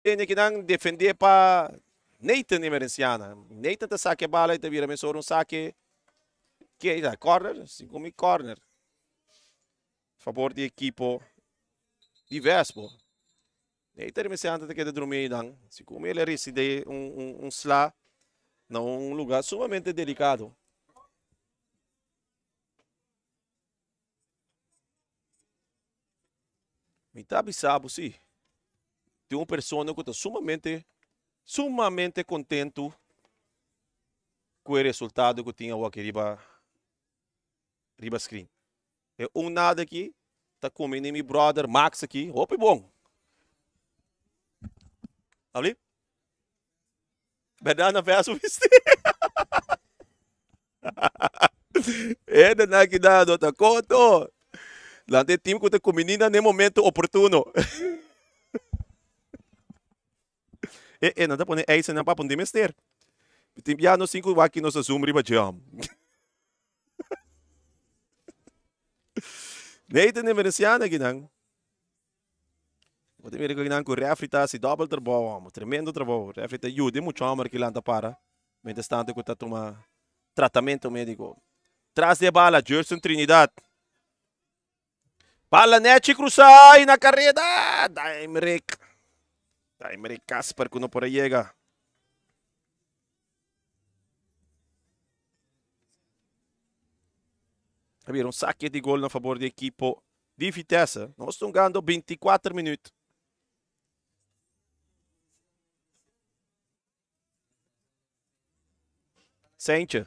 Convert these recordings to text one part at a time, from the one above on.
Tem que não defender para Nathan emerenciana. Nathan tá saque a bala e tá vira mesmo um saque que é corner, 5 corner. Favor de equipo diverso. Nathan emerenciana tá querendo dormir dan. Se como ele reside um slá num lugar sumamente delicado. Me tá bisabo, sim. Tem uma pessoa que está sumamente contento com o resultado que tinha aqui riba screen. É um nada aqui, tá comendo meu brother Max aqui, opa bom. Ali? Verdade na peça viste? É da na que dá do tá conto. Lá tem time que tá com menina no momento oportuno. Não dá para isso não para poder mester. Tem já no 5 aqui no Zoom riba jam. Neita nem merecia aqui não. Wat meer ik dan com refrita si double trabalho, tremendo trabalho. Refrita ajuda muito amor que lá para. Mientras tanto que está toma tratamento médico. Traz de bala, Gerson Trinidad. Bala Nechi cruzai na carrera. Daimeric. Daimeric Casper que não por aí chega. Havia um saque de gol na favor da equipe de Vitesse. Nós estamos ganhando 24 minutos. Sente.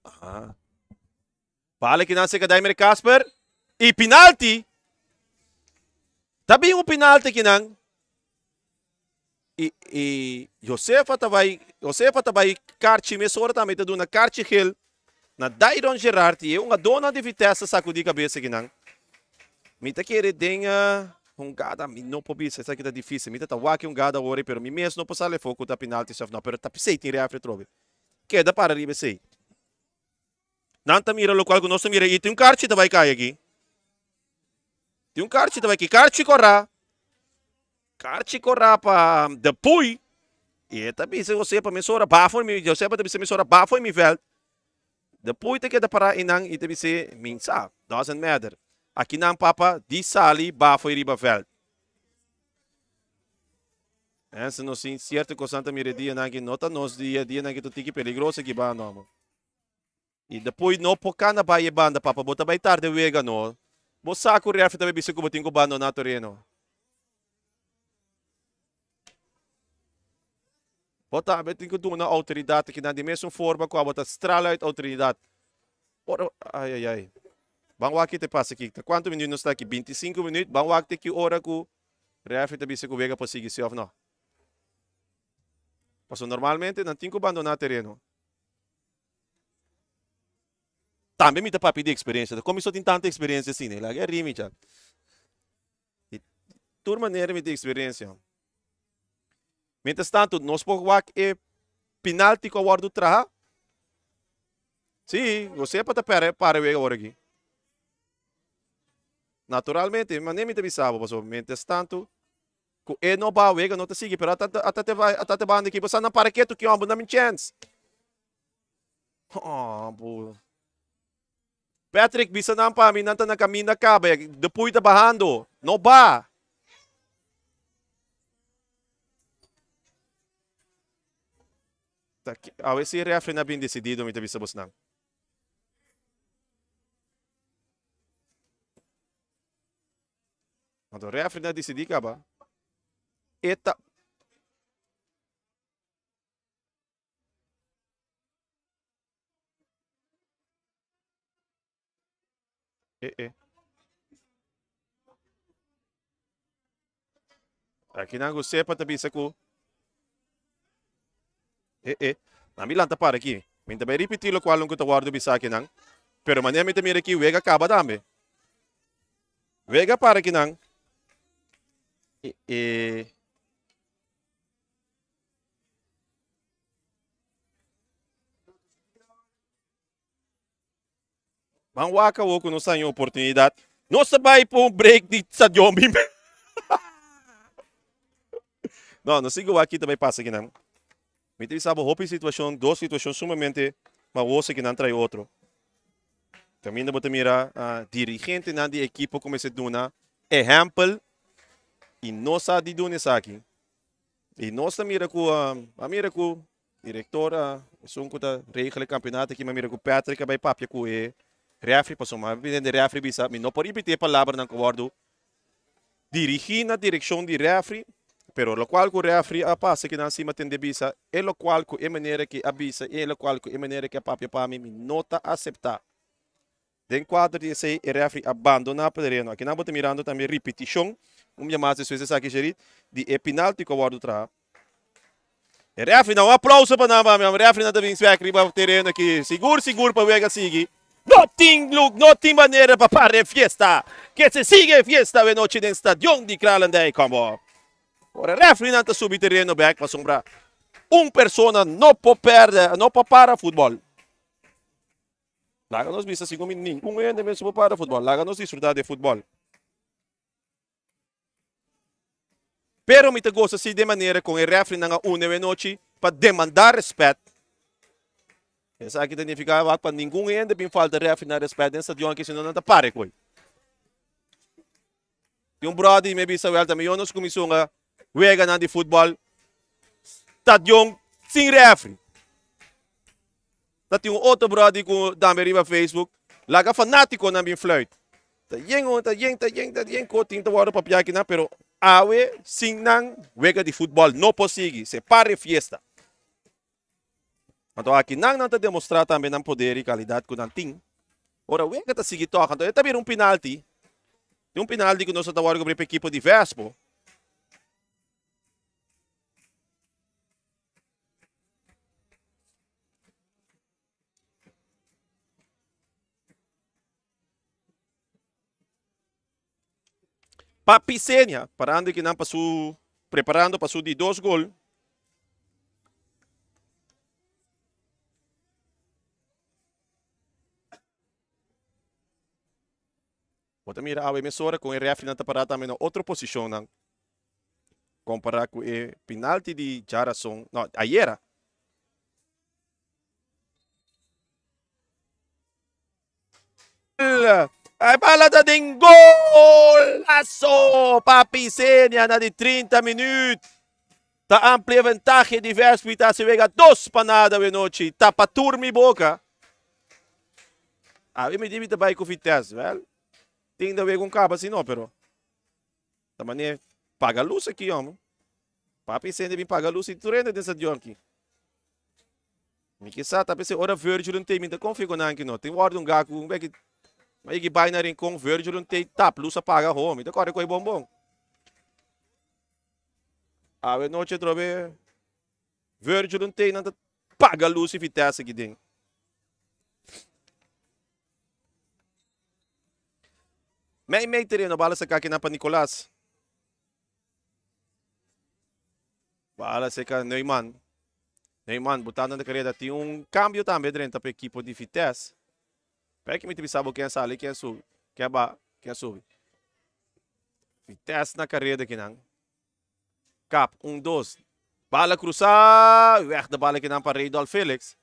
Ah. Bala que nasce com Daimeric Casper. E penalti. Tabi um penalti que não. Josefa vai karti mesora também tá dando karti hill na Dairon Gerard e uma dona de Vitesse sacudi cabeça que não. Mita querer denha gada não pode ser essa que tá difícil. Mita tá waki gada ori pero mi mesmo não pode sair foco da penalti só não pero tá pisei tira afre trobe. Queda para ribe sei. Nanta mira lo qual conosco mira e tem karti tá vai cair aqui. Tem karti tá vai aqui karti corra. Karti corra pa depois. E também se você para mesora bafo mi José para se mesora bafo mi vel. Depois te queda para inang e também se minsa doesn't matter. Aqui não papa di sali bafo riba vel. Essa não sim certo que Santa Miredia não que nota nos dia não que tu tiki peligroso que ba não. E depois no pocana ba e banda papa bota vai tarde wega no. Bosa ko ref também bisi ko botin ko ba no na toreno. Bota betin ko na autoridade que na de mesmo forma com a bota estrala uit autoridade. Ai ai ai. Bang wakit te passa aqui. Quantos minutos está aqui? 25 minutos. Bang wakit que hora que o ref também se vega para seguir se não. Passou normalmente não tem que abandonar terreno. Também me dá para pedir experiência. Como isso tem tanta experiência assim, né? Lá é rime já. E turma maneira me tem experiência. Mientras tanto, nós podemos é penalti com o guarda traha. Sim, você pode para o agora aqui. Naturalmente, mas nem me te sabe, mas mientras tanto, e não vai o não te sigue, pero até te vai aqui, você não para que tu que é uma boa chance. Oh, boa. Patrick, bisa na pa, minanta na kamina ka, ba, depois tá barrando. Não ba. A ver se refre na bem decidido, me teve sabos nang. Então, refre na decidi ka ba? Eta. Eh. Aqui não gostei para tabi sa ko. Nami lang para aqui. Minta vai repetir lo qual ko tawardo bisa aqui nang. Pero mania minta mira aqui, wega acaba dame. Wega para aqui nang. Bang waka wo kuno sa yung oportunidad. No sabay po break di sa Jombi. Não sigo aqui também passa aqui não. Me tem sabe hopi situação, duas situações sumamente maosa que não trai outro. Também não botar mira dirigente na de equipo como se duna exemplo e não sabe de isso aqui. E nós mira com a mira com diretora, são com a regra campeonato que mira com Patrick vai papia com e refri passou mas bem de refri bisa, me não pode repetir palavra não covardo. Dirigir na direção de refri. Pero lo qual o refri a passa que não cima tem de bisa, e lo qual com a maneira que a bisa, e lo qual com a maneira que a papia para mim nota aceitar. Den quadro de sei e refri abandona o terreno. Aqui não bote mirando também repetição, chamado de vezes aqui gerit, de penalti que o guardo tra. E refri não aplauso para nós, meu refri não também se vai criar o terreno aqui, seguro para ver que sigue. Não tem maneira para parar fiesta, que se sigue fiesta na noite no estádio de Kralendijk como. Ora, refri não está subindo terreno back para sombra. Persona não pode perder, não pode parar futebol. Laga nos vista assim como ninguém ainda mesmo para futebol. Laga nos desfrutar de futebol. Pero me gosta assim de maneira com o refri não une noite para demandar respeito. Essa aqui significa que ninguém ainda bem falta refri na respeito nessa diante que senão não está pare coi. Yung brody me bisa wel também nos começou a wega na de futebol. Tadyong sing refri. Dat yung outro brody ko dame riba Facebook. Laga fanático na min fluit. Tayeng ko ting tawaro papyaki na pero awe sing nang wega de futebol no posigi. Se pare fiesta. Então aqui não está demonstrar também ang poder e qualidade ko ng ting. Ora wega ta sige to kanto. Ito bir penalty. Yung penalty ko no sa tawaro ko pre equipo de Vespo. Papisenya, parando que não passou, preparando passou de 2 gols. Bota mira a emissora com o refri na parada também na outra posição não. Comparar com o penalti de Jarason, não, ayer. Ay balada ding golaço! Papisenya na de 30 minutos. Ta amplia vantagem de Vespo tá se vega 2 panadas de noite. Ta pa turmi boca. A me divide vai com Vitesse, velho. Tem de ver com cabo assim não, pero. Da maneira paga luz aqui, homem. Papisenya vem paga luz e tu rende dessa de aqui. Me que sa tá pensei ora Virgil não tem muita configuração aqui não. Tem ordem gago, um que mas que vai na rin com Virgil não tem tap, luz apaga home. Então corre com o bombom. A noite trobe Virgil não tem nada paga luz e Vitesse aqui dentro. May terreno bala sa kakina pa Nicolas. Bala sa ka Neumann. Neumann butando na carreira tem cambio também dentro do equipo de Vitesse. Peraí que me sabe quem sale, quem sube. Quem sube. Vitesse na carreira aqui não. Cap, 1-2. Bala cruzar. Weg de bala aqui não para Reydolf Felix.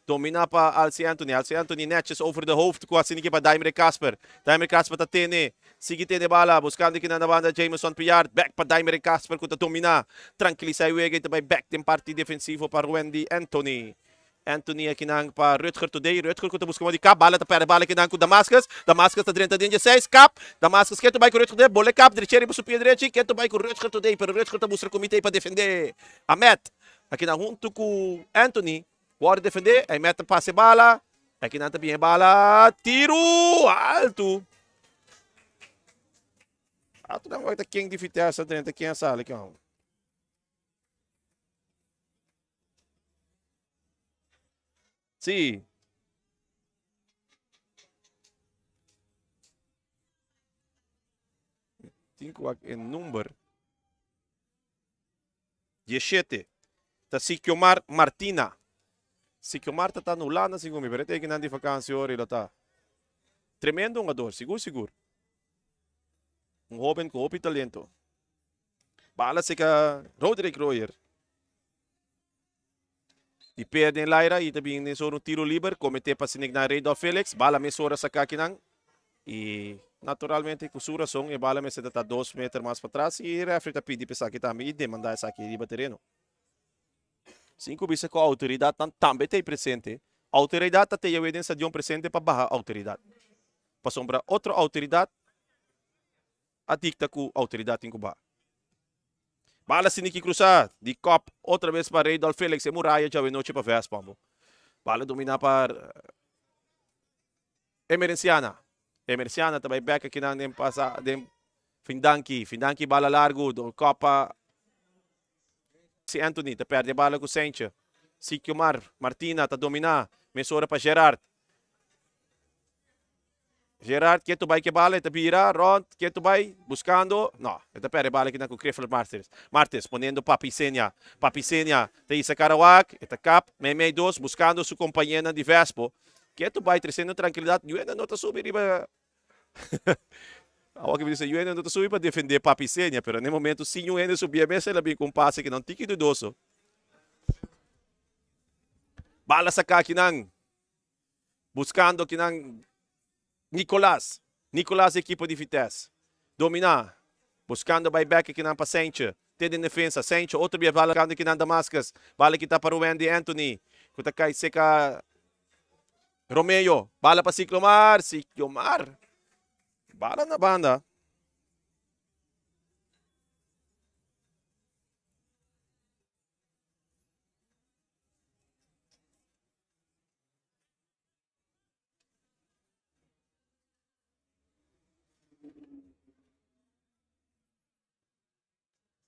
Domina para Alci Anthony. Alci Anthony netjes over de hoofd. Quase niet para Daimre Casper. Daimre Casper tá tene. Sige tene bala. Buscando aqui na banda Jameson Piard. Back para Daimre Casper. Kuta domina. Tranquiliza o wege. Também back tem parte defensivo para Wendy Anthony. Anthony aqui nang para Rutger today. Rutger kuta busca de cap. Bala tá para bala aqui nang com Damascus. Damascus tá dentro de 6 cap. Damascus quer tomar com Rutger today. Bola cap. Direita para subir direita. Quer tomar com Rutger today. Pero Rutger tá buscando comitê para defender. Ahmed. Aqui na junto com Anthony. Pode defender, aí mete passe bala. Aqui não também é bala. Tiro alto. Alto não vai ter quem de Vitesse dentro, quem é sala aqui, ó. Sim. Cinco em número. 17. Tá Sikiomar Martina. Si Marta está anulada, seguro, me parece que não de vacância hoje, ele está tremendo jogador, seguro. Um joven com hopi talento. Bala se ka Roderick Royer. E perde em Lyra e também nesse um tiro livre. Comete para sinig na Randolph Felix. Bala me sora sa kakinang. E naturalmente kusura song e bala me se data 2 metros mais para trás. E refere ta pidi pesa kita me e demandar essa aqui de terreno. 5 bisa com a autoridade também tem presente. A autoridade tem a evidência de um presente para barrar a autoridade. Para sombra outra autoridade. A dicta com a autoridade em Cuba. Bala siniki cruzar. De cop. Outra vez para Randolph Felix. E Muraya já noite para Vespa. Bala domina para Emerenciana. Emerenciana também back aqui na passa de Findanki. Findanki bala largo. Do copa. Si Anthony. Te perde bala com Sencha. Sikimar. Martina. Te domina. Mesora para Gerard. Gerard, que tu vai que bala, te vira, Ron, que tu vai buscando, não, te perde bala aqui na com Crefel Martins, ponendo Papicenia, te isa Karawak, te cap, meme 2, buscando sua companheira de Vespo, que tu vai trazendo tranquilidade, eu ainda não te subir riba, eu disse, eu ainda não te subir para defender Papicenia, pero no momento, sim, eu ainda subir a mesa, ela vem com um passe que não tique dudoso. Bala sa aqui nang, buscando aqui nang, Nicolás, equipo de Vitesse. Domina. Buscando buyback aqui na paciente. Tem de defesa. Sencha, outro via bala aqui na Damascus. Bala que tá para o Wendy Anthony. Kuta kay seca Romeo. Bala para Ciclomar. Bala na banda.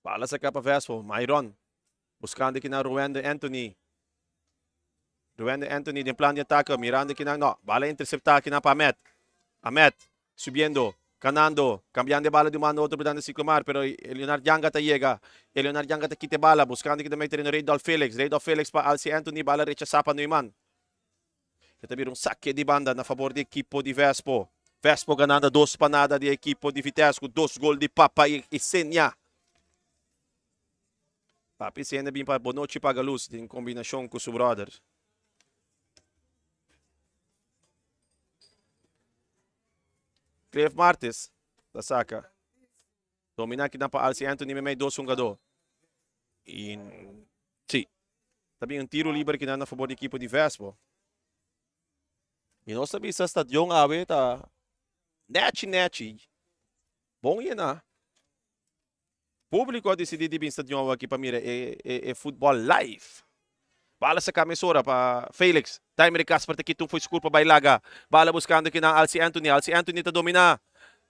Bala sa capa Vespo, Myron. Buscando aqui na Rwanda Anthony. Em plano de ataque. Mirando aqui na... No, bala interceptar aqui na para Amet. Subindo. Canando. Cambiando de bala de uma a outra. Dando Ciclomar. Pero Leonardo Yanga ta llega. Leonardo Yanga ta quite bala. Buscando aqui também terreno Randolph Felix. Randolph Felix para Alci Anthony. Bala rechazar para Neumann. Ito bir um saque de banda na favor da equipo de Vespo. Vespo ganando 2 panadas de equipo de Vitesse. 2 gols de Papa e Senya. Papi Senya bem para Bonochi Pagaluz em combinação com seu brother. Clef Martins da saca. Domina aqui na para Alci Anthony me 2 jogador. E sim. Também tiro livre aqui na favor da equipo de Vespo. E nós também sa stadion awe ta net. Bom yan na. Público decidido bem stadion aqui para mira é futebol live. Bala sa camisora para Felix. Timer Casper te kitong foi score para Bailaga. Bala buscando aqui na Alci Anthony. Alci Anthony ta domina.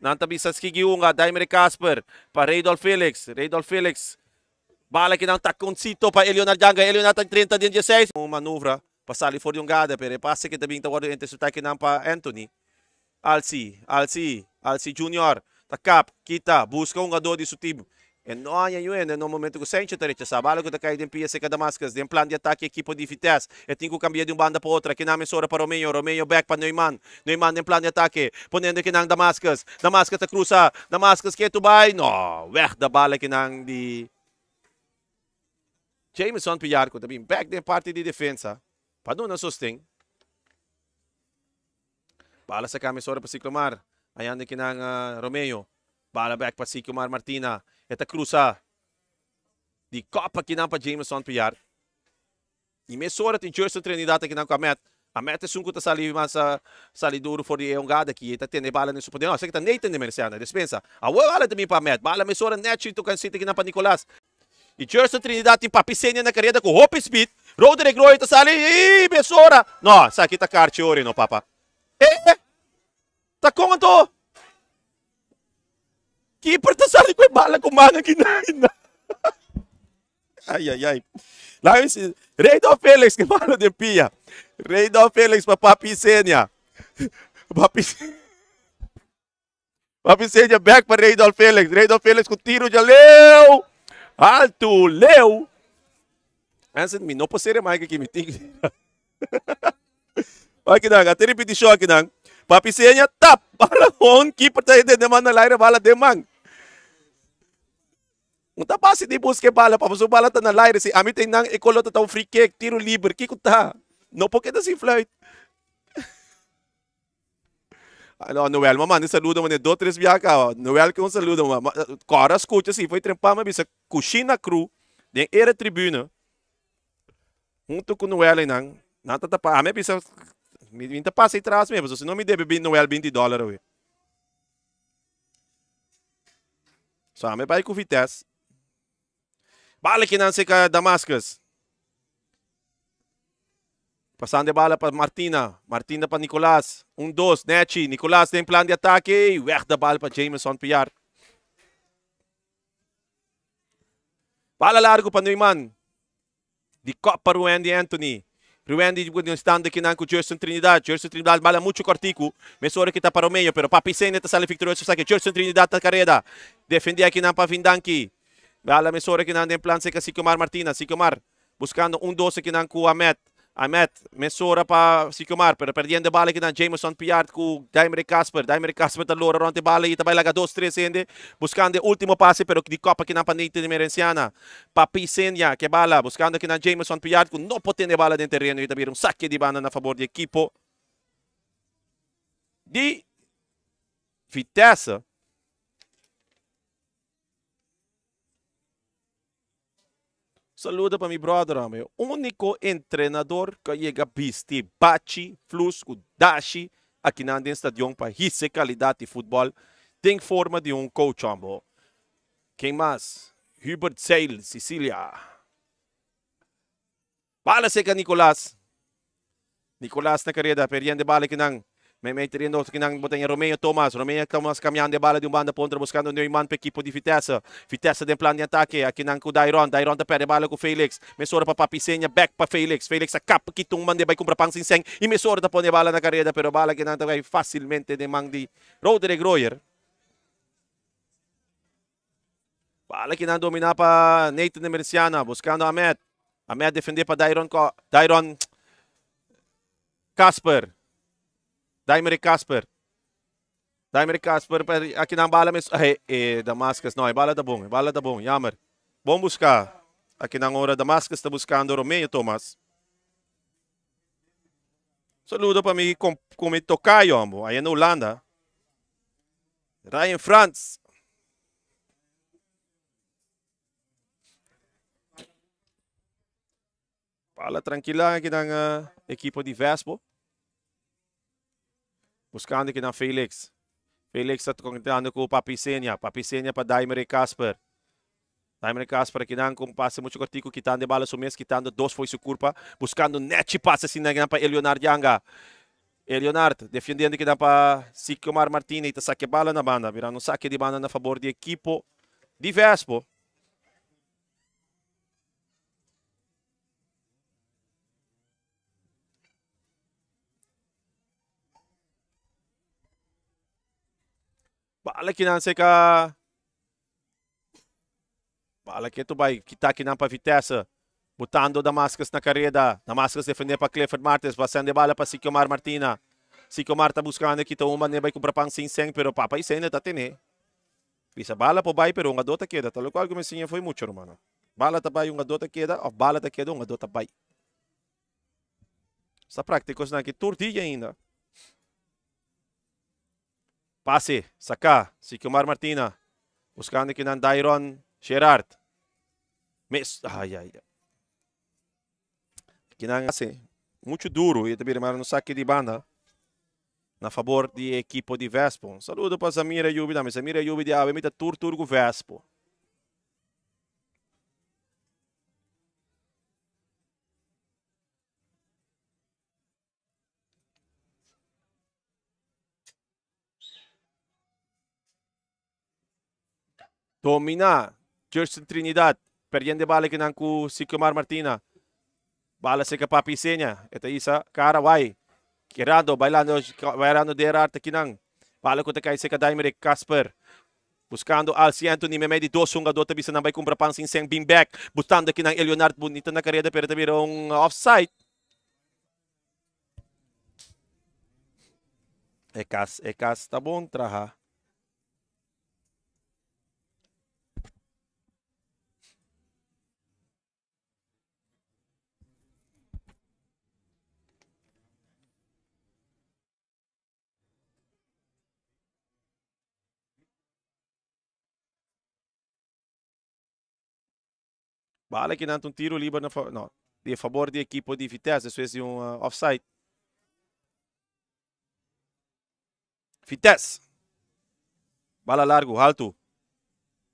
Nantabi sa Skigiunga. Timer Casper para Randolph Felix. Bala aqui na taconcito para Leonardo Yanga. Leonardo 30 de 16. Manuvra. Pasali for yung gada, pero passa que também tawado entre sa tayo pa Anthony. Alci Junior. Takap, kita, busca um gado de seu time. E não há yun, no momento que o Sencha tarecha sa bala ko takay din PSC Damascus, din plan de ataque equipo de Vitesse. E tinha que cambiar de uma banda para outra, que na mesora para Romeo back para Neumann din plan de ataque, ponendo que nang Damascus ta cruza, Damascus que tu vai, no, weg da bala que nang di Jameson Pillar ko também back din parte de defensa. Pado na susting. Bala sa camisora para Ciclomar. Ayan din kinang Romeo. Bala back para Ciclomar Martina. Eta cruza. Di copa kinang pa Jameson Pillar. E mesora tem Jersey Trinidad kinang ko Amet. Amet é sunko ta sali sa saliduro for di eongada ki. Eta tene bala ni supodeno. Sa kita Nathan de Merciana. Dispensa. Awala também para Amet. Bala mesora net ito kan City kinang pa Nicolas. E Jersey Trinidad tem Papicenia na carreira com Hope Speed. Roderick Roy tá sali. Ih, besora. No, sa kita karte ori no papa. Tá como to? Keeper tá sali com bala com manga kinain. Ai. Lá esse Randolph Felix que bala de pia. Randolph Felix para Papicenia. Papicenia back para Randolph Felix. Randolph Felix com tiro de Leo. Alto, Leo. Ansan mi, no po sere mai kikimiting. Aqui nang, até repetição aqui nang. Papicenia tap. Bala on, keeper tayo din naman na laira bala demang. Unta pase di busque bala pa so bala ta na laire si amit nang ekolot ta free kick, tiro libre, kikuta. No porque da si flight. Ano, Noel, mano, saludo mano, 2-3 viaca, Noel que um saludo, mano. Cara, escuta assim, foi trempar, mas bisa Cucina Cru, den era tribuna, junto com Noel nang, nata tapa, a me bisa, me tá passa atrás mesmo, se não me deve bem Noel $20, ué. Só me vai com Vitesse. Bala que não se ca Damascus. Passando de bala para Martina. Martina para Nicolás. 1-2. Nechi. Nicolás tem plano de ataque. Weg da bala para Jameson Piar. Bala largo para Neumann. De copa para Ruandy Anthony. Ruandy no stand aqui com Gerson Trinidad. Gerson Trinidad bala muito cortico. Mesora que tá para o meio. Pero Papi Sene tá sale victorioso. Saque Gerson Trinidad tá carrera. Defende aqui na Pavindanki. Bala mesora que não tem plano se Sicomar Martina. Sicomar. Buscando 1-2 aqui com Ahmed. Ahmed, mesura para Sicomar, pero perdendo a bala aqui na Jameson Piard com Daimere Casper. Daimere Casper tá loura ronte bala e também laga 2-3 ainda. Buscando o último passe, pero de copa aqui na Panita de Merenciana. Papi Senya, que bala. Buscando aqui na Jameson Piard com não potente bala dentro do terreno e também saque de banda na favor do equipo de Vitesse. Saluda para meu brother, meu. Único treinador que chega a vestir bate, flusco, dashi aqui na estadião para receber qualidade de futebol. Tem forma de coach, amo. Quem mais? Hubert Seil, Sicília. Bala seca Nicolás. Nicolás na carreira, perdendo bala que não. May tirando que não botem Romeo Thomas caminhando de bala de banda ponta buscando Neumann para equipo de Vitesse. Vitesse tem plano de ataque aqui não com Dairon. Dairon tá perde bala com Felix. Mesora para Papi Senya, back para Felix. Felix a capa que tum mande vai comprar pang sinseng e Mesora tá põe bala na carreira, pero bala que não vai facilmente de mang de Roderick Royer. Bala que não domina para Nathan de Merciana, buscando Ahmed. Ahmed defender para Dairon Casper. Daimere Casper. Daimere Casper aqui na bala mesmo. Damascus não, é bala da bom, Yammer. Bom buscar. Aqui na hora Damascus está buscando Romeo Thomas. Saludo para mim com me tocayo, amo. Aí na Holanda. Ryan Franz. Bala tranquila aqui na equipo de Vespo. Buscando aqui na Felix. Felix está contando com o Papi Senya. Papi Senya para Daimere Casper. Daimere Casper aqui não com passe muito cortico. Quitando de bala sumes. Quitando 2 foi sua curva. Buscando net passe assim para Elionard Yanga. Elionard defendendo aqui para Sicomar Martinez. Está saque bala na banda. Virando um saque de banda na favor do equipo de Vespo. Bala que não sei que bala que tu vai quitar aqui não para Vitesse. Botando Damascus na carreira. Damascus defender para Clifford Martins. Passando de bala para Sicomar Martina. Sicomar está buscando aqui. Uma ne vai comprar pang sinseng. Pero Papa isso ainda está tendo. Bisa bala po vai pero uma dota queda. Tal qual como assim foi muito, mano. Bala tabay uma dota queda. Ou bala ta queda uma dota bay. Sa prácticos na aqui. Tortilha ainda. Passe, saca, Sicomar Martina. Buscando aqui ng Dairon Gerard. Miss, ai. Kinangase, muito duro. E também no saque de banda. Na favor de equipo de Vespo. Saludo para Samira Yubi. Samira Yubi de Ave. Mita Turgo Vespo. Domina. Gerson Trinidad. Perdendo bala que não com Sicomar Martina. Bala se Papi Senya. Ito isa. Karawai. Kirado. Bailando de Erarte aqui não. Bala ko kay se Daimere Casper. Buscando Alci Anthony. Memedi 2 jogador. Bisa na bay kumpra pang sinseng beamback. Buscando aqui ng Elionard. Bonito na kareda. Pero tabi rong offside. Ekas. Tá bom, traha. Bala que não tiro livre não, de favor da equipe de Vitesse, isso é offside. Vitesse. Bala largo, alto.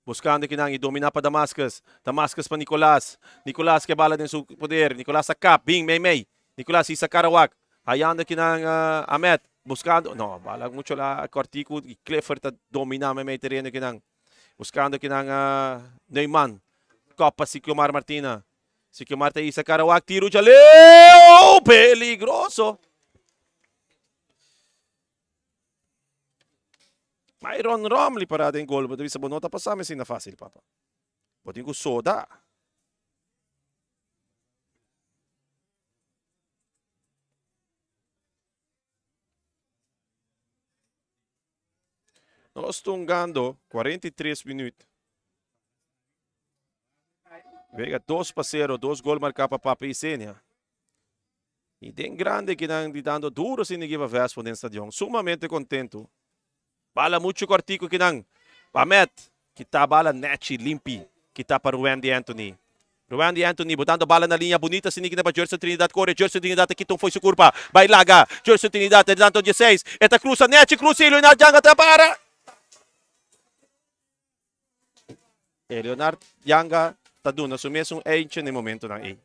Buscando que nang i-domina pa Damascus. Damascus pa Nicolas. Nicolas que bala din su poder. Nicolas sa cap. Bing, May. Nicolas isa Karawak. Hayando que nang Amet. Buscando. No, bala mucho la Cortico. Clifford ta domina May terreno que nang. Buscando que nang Neumann. Copa si Kiomar Martina. Si Kiomar ta isa Karawak. Tiro de Leo. Peligroso. Myron Romley parada em gol. Mas bisa bonota passar, mas na fácil, papa. Botin com soda. Nós estamos ganhando 43 minutos. Vega 2-0, 2 gols marcados para Papa e Sênia. E tem grande que estão dando duro sem ninguém vai ver no estádio. Sumamente contento. Bala muito cortico que não. Pamet, que tá bala net limpi, que tá para o Randy Anthony. Randy Anthony botando bala na linha bonita, se ninguém para Jerson Trinidad corre, Jerson Trinidad aqui então foi sua curva. Vai laga, Jerson Trinidad dentro de 16. Eta cruza net, cruza e Leonardo Yanga tá para. Leonardo Yanga tá dando o mesmo age no momento na E.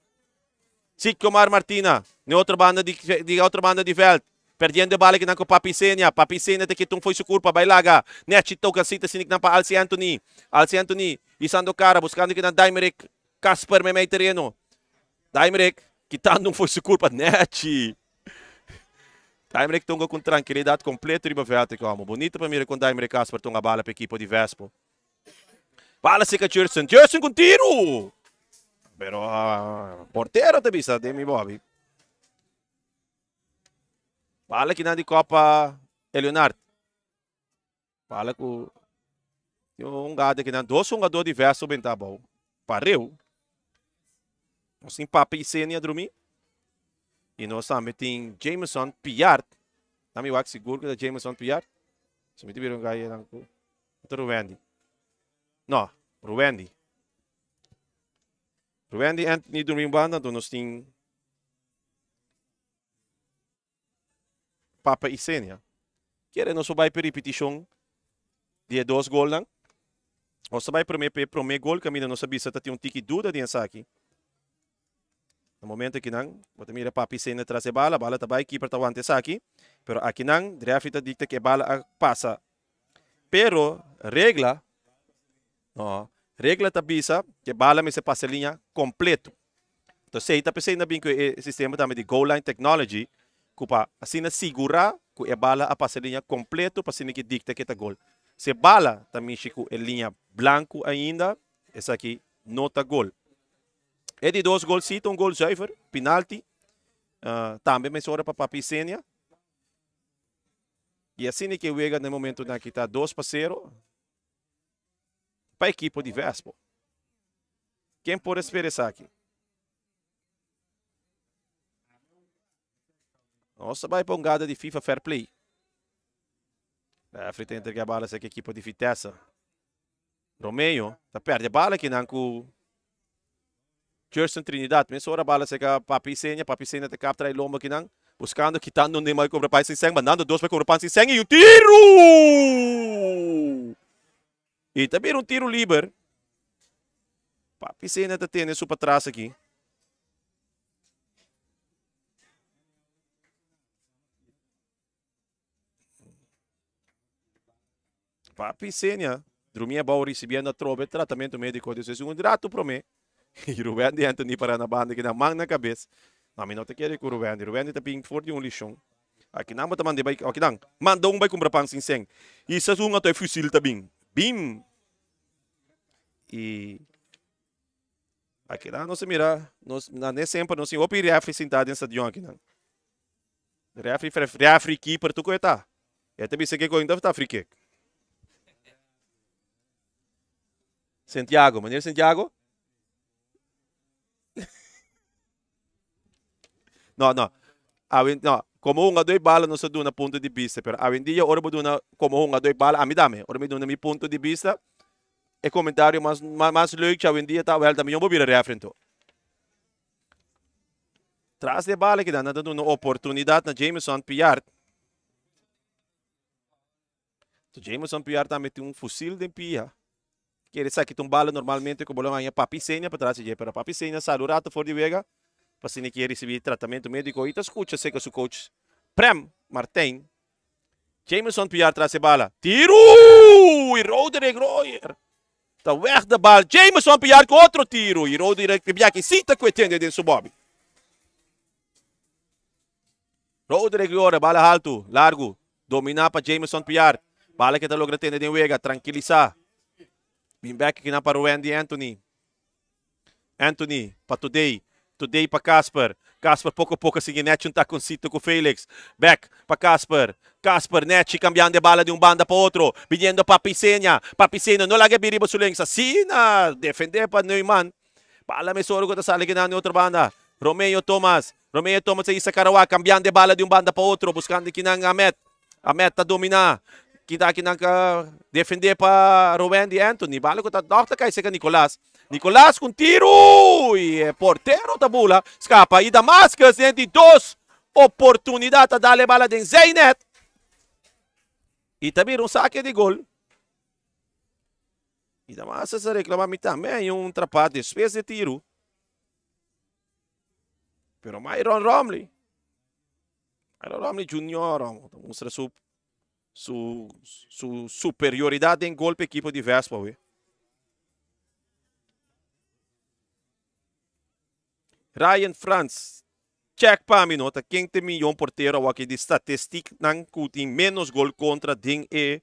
Sikomar Martina, na outra banda de Veld. Perdendo a bala que não com Papi Sênia. Papi Sênia te que foi sua culpa. Bailaga. Net toca cita sinik na pa Alci Anthony. Alci Anthony. Isando cara. Buscando que na Daimeric. Casper me terreno. Daimeric. Quitando não foi sua culpa. Net. Daimeric tonga com tranquilidade completa. Riba veate como. Bonito para mim com Daimeric Casper tonga bala para equipo de Vespo. Bala seca Jerson. Jerson com tiro. Pero portero te bisa. Demi Bobby. Bala que na de Copa Leonardo. Bala com yung gada que na dois jogadores diversos bem tá bom. Pareu. Assim Papa e Sênia dormir. E nós também tem Jameson Piard. Nami wak seguro que é Jameson Piard. Se me tiveram gaya lang ko. Ito Ruwendi. No, Ruwendi. Ruwendi Anthony dormir banda do nós tem Papa e Sênia. Querem nós vai para repetição de 2 gols lang. Nós vai para o gol caminho nós sabia que tem tiki dúvida disso aqui. No momento que não, bota mira Papa e Sênia traz a bala tá vai keeper tá antes aqui. Pero aqui não, referee dicta que a bala passa. Pero regla tá bisa que a bala me se passa a linha completo. Então se está pensando bem que o sistema também de goal line technology kupa assim segura que a bala a passa a linha completo para assim que dicta que tá gol. Se a bala também chico a linha branco ainda, essa aqui nota gol. É de 2 gols sim, um gol zuiver, penalti. Também me sobra para Papi Sênia. E assim que o no momento na que está 2-0 para a equipe de Vespo. Quem pode esperar isso aqui? Nossa, vai para um gada de FIFA Fair Play. A frente entre a bala essa equipe de Vitesse. Romeo, tá perde a bala aqui não com Jerson Trinidad. Mas ora a bala essa Papi Sênia te captura e lomba aqui não. Buscando, quitando onde mais cobra para Sinseng, mandando 2 para cobra para Sinseng e o tiro! E também um tiro livre. Papi Sênia está tendo isso para trás aqui. Papi Sênia, dormia bom recebendo a trova, tratamento médico de um direto para mim. E o Ruben Anthony para na banda que na mão na cabeça. Não, não te quero que o Ruben está ping for de lixão. Aqui não manda mandar aqui não. Manda vai comprar pang Sinseng. E sa sunga to fusil tabing. Bim. E aqui não se mira, não sempre não se opi refri sentado em stadion aqui não. Refri keeper tu coita. É também se que coisa tá free kick. Santiago, maneiro Santiago? Não. No, como um a dois bala não se dá na ponto de vista, pero hoje em dia ora duna como um a dois bala a mim dame, ora me dá na mi ponto de vista. é comentário mais leuk que hoje em dia tá wel também vou vir a referento. Traz de bala que dá nada uma oportunidade na Jameson Piard. O Jameson Piard também tem fuzil de pia. Quer dizer que bala normalmente com bola manhã papisenha para trás de para papisenha salurato for de vega. Para se quer receber tratamento médico e tá escuta sei que o coach Prem Martin. Jameson Piard traz de bala. Tiro! E Roderick Royer. Tá weg de bal. Jameson Piard com outro tiro. E Roderick Piard cita que entende dentro do Bobby. Roderick Royer, bala alto, largo. Dominar para Jameson Piard. Bala que tá logra tende de vega, tranquilizar. Bim back aqui na para o Andy Anthony. Anthony, para Today. Today para Casper. Casper pouco a pouco sigue net juntar com Cito com Felix. Back para Casper. Casper net cambiando de bala de banda para outro. Pedindo para Pisenha. Para Pisenha não lagi biribo suleng sa Sina. Defender para Neumann. Bala may soro ko ta sali na outra banda. Romeo Thomas sa isa karawa. Cambiando de bala de banda para outro. Buscando kinang Amet. Amet ta domina. Kita kinang defender para Rowandy Anthony. Bala ko ta dokta kay sa Nicolas. Nicolas com tiro e porteiro da bula. Escapa e Damascus entre dois oportunidades a darle bala de Zeynet. E também saque de gol. E Damascus reclama também um trapado de espécie de tiro. Pero Myron Romley Jr. mostra su superioridade em golpe equipo de Vespa. Ryan Franz, check pa minuto, 15 milhões porteiro aqui de estatística não tem menos gol contra din e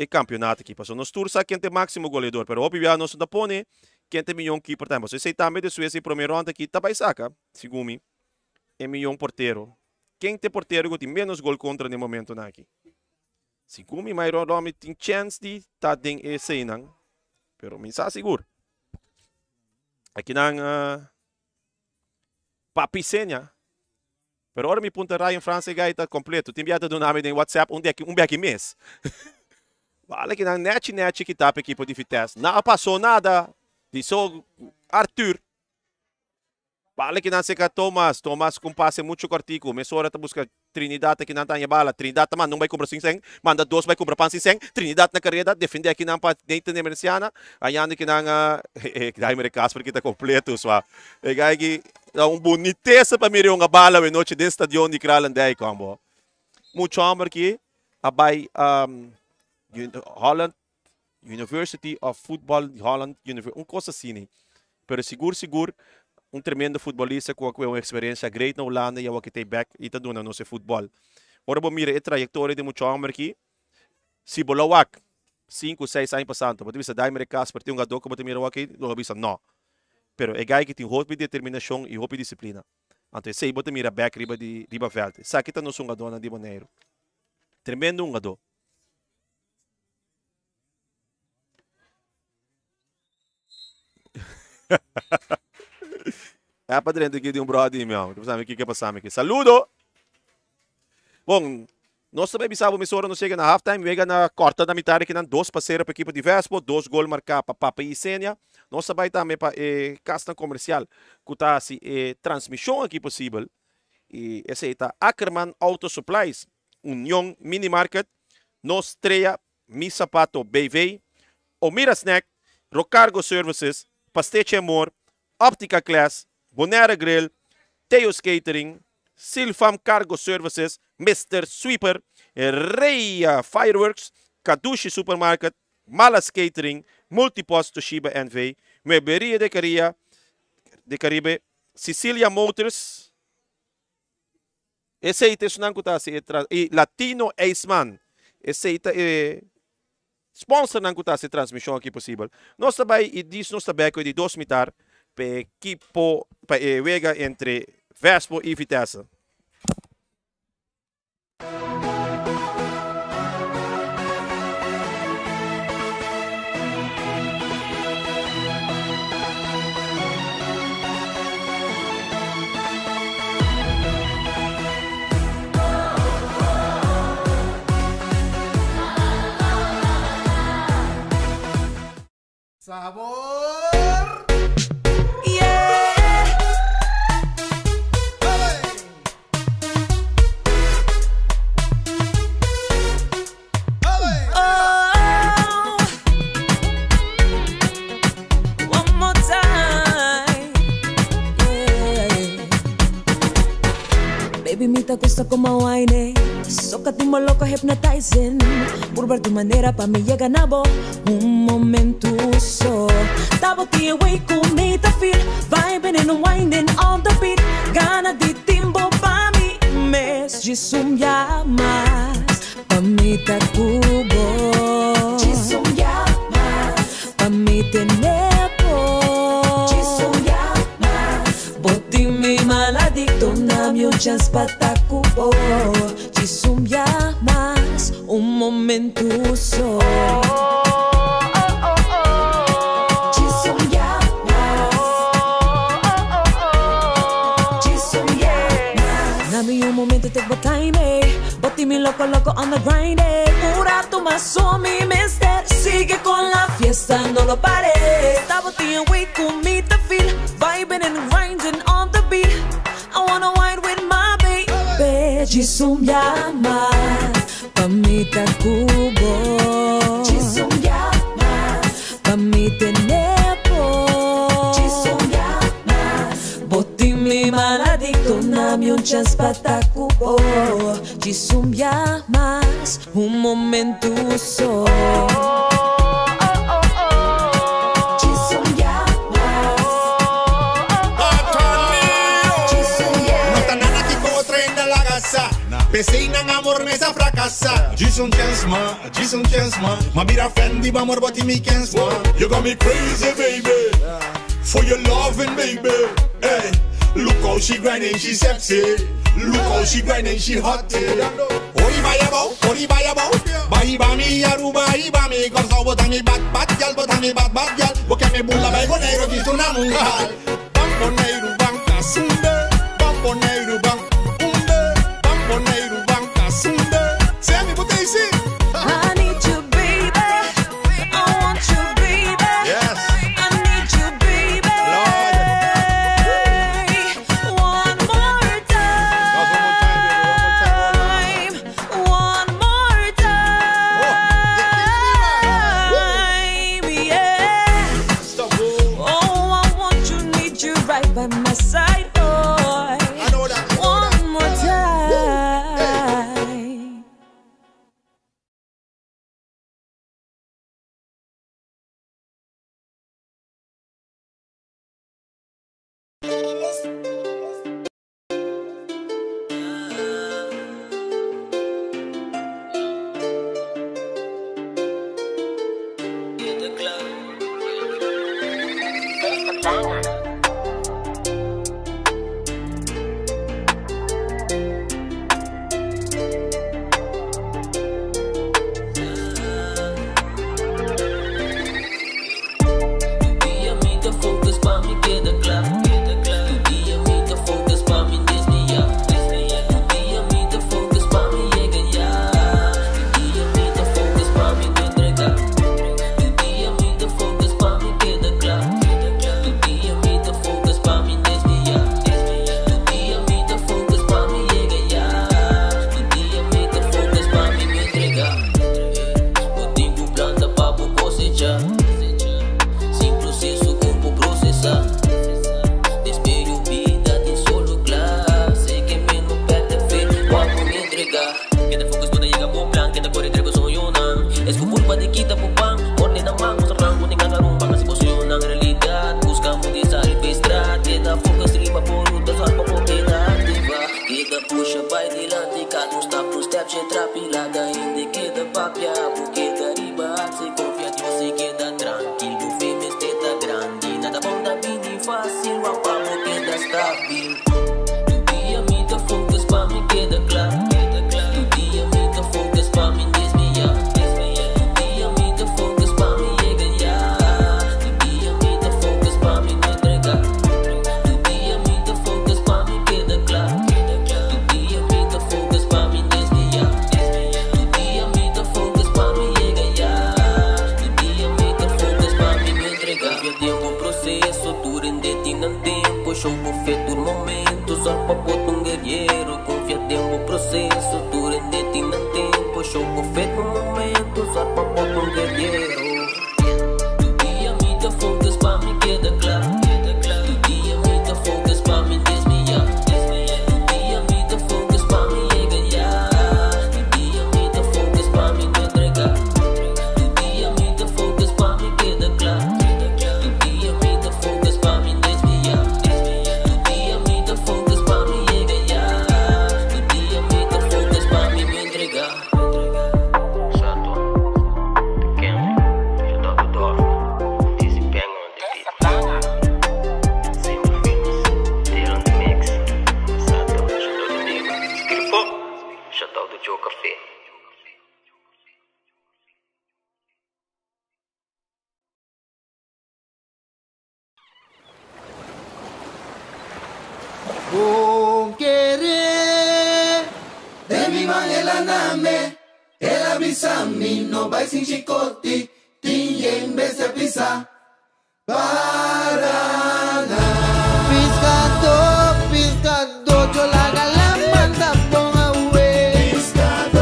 campeonato aqui. Passou nos tours a quem tem máximo goleador, pero obviamente nós da pone 15 milhões aqui por tempo. Se também de Suécia primeiro ano aqui também saca, segundo é milhão porteiro. Quem tem porteiro que tem menos gol contra no momento aqui. Segundo me Myron Romley tem chance de estar din e sei não, pero me está seguro. Aqui não Papisenha. Pero ora me punta Ryan France gaita completo. Tem enviado do nome em WhatsApp um dia que mês. Vale que na net que tá para equipe de Vitesse. Não passou nada. Disse Arthur. Vale que na seca Thomas com passe muito cortico. Mas ora tá busca Trinidad que não tem bala. Trinidad também não vai comprar 500. Manda 2 vai comprar 500. Trinidad na carreira defende aqui na dentro da Merciana. Ayane que não dai me Casper que tá completo, só. E gai boniteza para mirar uma bala na noite desse estadião de Kralandai combo. Muito amor aqui. Abay Holland University of Football Holland University. Coisa assim. Pero seguro tremendo futebolista com uma experiência great na Holanda e que tem back e tá dando no seu futebol. Ora vou mirar a trajetória de muito amor aqui. Se bolawak 5, 6 anos passando, pode ver Daimer Casper tem jogador como te mira aqui, não bisa não. Pero é gai que tem roupa de determinação e roupa de disciplina. Então sei bota mira back riba veld. Sa kita no jogador na de maneiro. Tremendo jogador. É para dentro aqui de brother meu. Você sabe o que passamos aqui. Saludo. Bom, nós também bisabo Missora não chega na halftime, vega na corta da metade que não 2 parceiros para a equipe de Vespo, 2 gols marcados para Papa e Sênia. Nós também também para casta comercial, que está se transmissão aqui possível. E esse está Ackerman Auto Supplies, União Mini Market, Nostreia, Mi Sapato BV, Omira Snack, Rocargo Services, Pasteche Amor, Optica Class, Bonera Grill, Teos Catering, Silfam Cargo Services, Mr. Sweeper, Reia Fireworks, Kadushi Supermarket, Malas Catering, Multipost Toshiba NV, Meberia de Caribe, Sicilia Motors, esse aí e Latino Aceman, esse aí sponsor não está se transmissão aqui possível. Nós também e diz nós também que de 2 mitar para equipo para vega entre Vespo e Vitesse. Sabor. Yeah. Oh, one more time. Yeah. Baby, mita gusto ko mawine. Sukat mo loco hypnotizing. Por ver tu manera pa mi llega nabo. Un momento so. Tabo ti away me to feel. Vibing and winding on the beat. Gana di timbo pa mi. Mes jisum yamas. Pamita kubo. Jisum yamas. Pamita nepo. Jisum yamas. Boti mi maladicto na mi chance patakubo. Jisum yamas. Un momento so. Un momento te time, boti mi loco on the grind, pura tu maso mi mister, sigue con la fiesta, no lo pares. Stop boti and wait for me to feel, vibing and grinding on the beat. I wanna wine with my baby, Jisum yamas, pamita kubo, Jisum yamas, pamita nepo, Jisum yamas, boti mi maladicto na mi un chance patakubo, Jisum yamas, un momento so. Jisum yamas, Jisum yamas. No tan nada tipo tren de la casa. Pensei nang amor mesa fracassa. Jisum chance ma. Ma bira friend di amor boti mi kens ma. You got me crazy baby. For your loving baby. Hey, look how she grinding, she sexy. Look how she grinding, she hot. Ori bayabo. Bahi bami aruba ibami. Cause how botami bad gal, botami bad gal. Boke me bulla bay bonero di tunamungal. Bamboneiro banca sunde. Bamboneiro banca. Tell me what they see. I need you, baby. I want you, baby. Yes. I need you, baby. Lord. One more time. One more time. Yeah. Stop. Oh, I want you, need you right by my side, boy. I know that. One more time. Be jogo feito momentos, só para botar guerreiro, confia tempo processo, durante ti não tempo, jogo feito momentos, só para botar guerreiro. Do dia me dá focus para me queda claro, do dia me dá focus para me desviar, do dia me dá focus para me ganhar, do dia me dá focus para me entregar, do dia me dá focus para me queda claro, do dia me dá focus para me desviar, do dia me dá focus para me ganhar, do dia me dá focus para me entregar. Chato, pequeno, eu dou do dó, desempenho on the beat. Sempre filmes, ter on the mix. Chato, chato do negro, escrifou, chato do Joe Café. Con querer de mi man ela name, ela avisa a mí, no vai sin chicote, tinha en vez de pisa, Paraná. Piscador, piscador, yo la gala manda pon away. Piscador,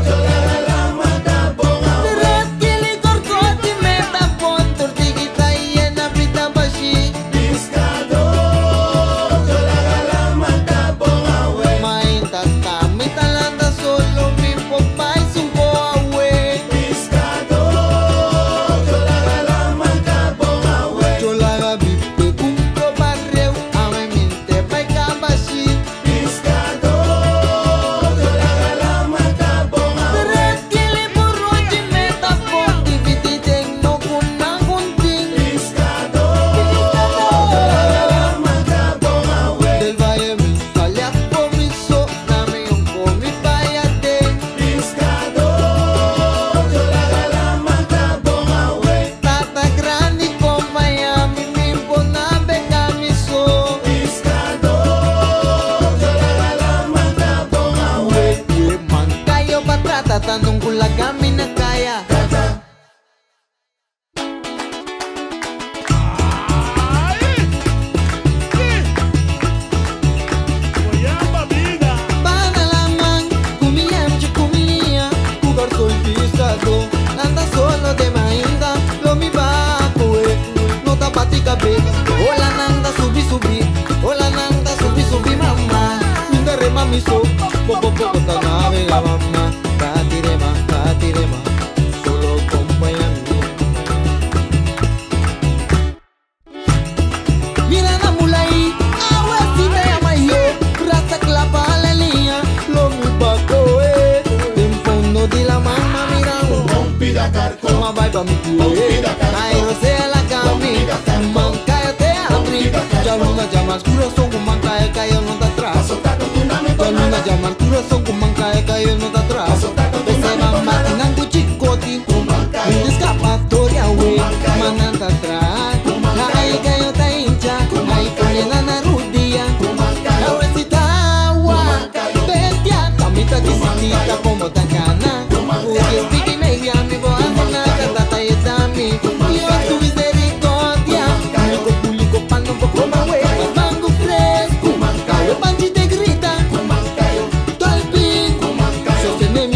yo la gala manda pon away. Reptili corcote, meta pon, tortiguita y en la pita bashi. Piscador, yo la gala manda pon away. Mainta kami talanta solo mi popa y un go away. Piscador, yo la gala manda pon away. Yo la gabi pe cumplo barreu, a mi mente vai cabashi. Piscador, yo la gala manda pon away. Reptili burro de meta pon, dividide no kuna kunting. Piscador, yo la gala manda pon away. Del valle mi falha comiso, dame un comi payate. Piscador, yo la gala manda pon away. Tata grande con Miami, mi bona beca mi so. Piscador, yo la gala manda pon away. We man kayo patrata, tanong kulagami na kaya. Panalaman, kumiyam de kumiya, kugar soy pisado, anda solo de mainda, lo mi baco no tapati cabeza, hola nanda subi subi, hola nanda subi subi mamá, minda rema mi so, poco poco ta navega mamá, katirema, solo acompañando. Mira na mulai, awe si me llama yo, rasa clapa la línea, lo mi paco en fondo de la mamá mirando. Rompida carco, Como vai pra me cuer, aí você ela caminha, mancaia até abrir, já luna já mais coração com mancaia caiu não tá atrás. Já luna já mais coração com mancaia caiu não tá atrás. Você vai matar com chicote, um escapatória ué, mananda atrás. Aí caiu tá hincha, aí colhena na rudia, eu esse tawa, bestia, camita de citita como tacana, porque fique meio amigo, anda cantata e dami, e eu tu misericórdia, único público pa não vou comer ué, mango fresco, eu bandi de grita, talpin, seus enemigos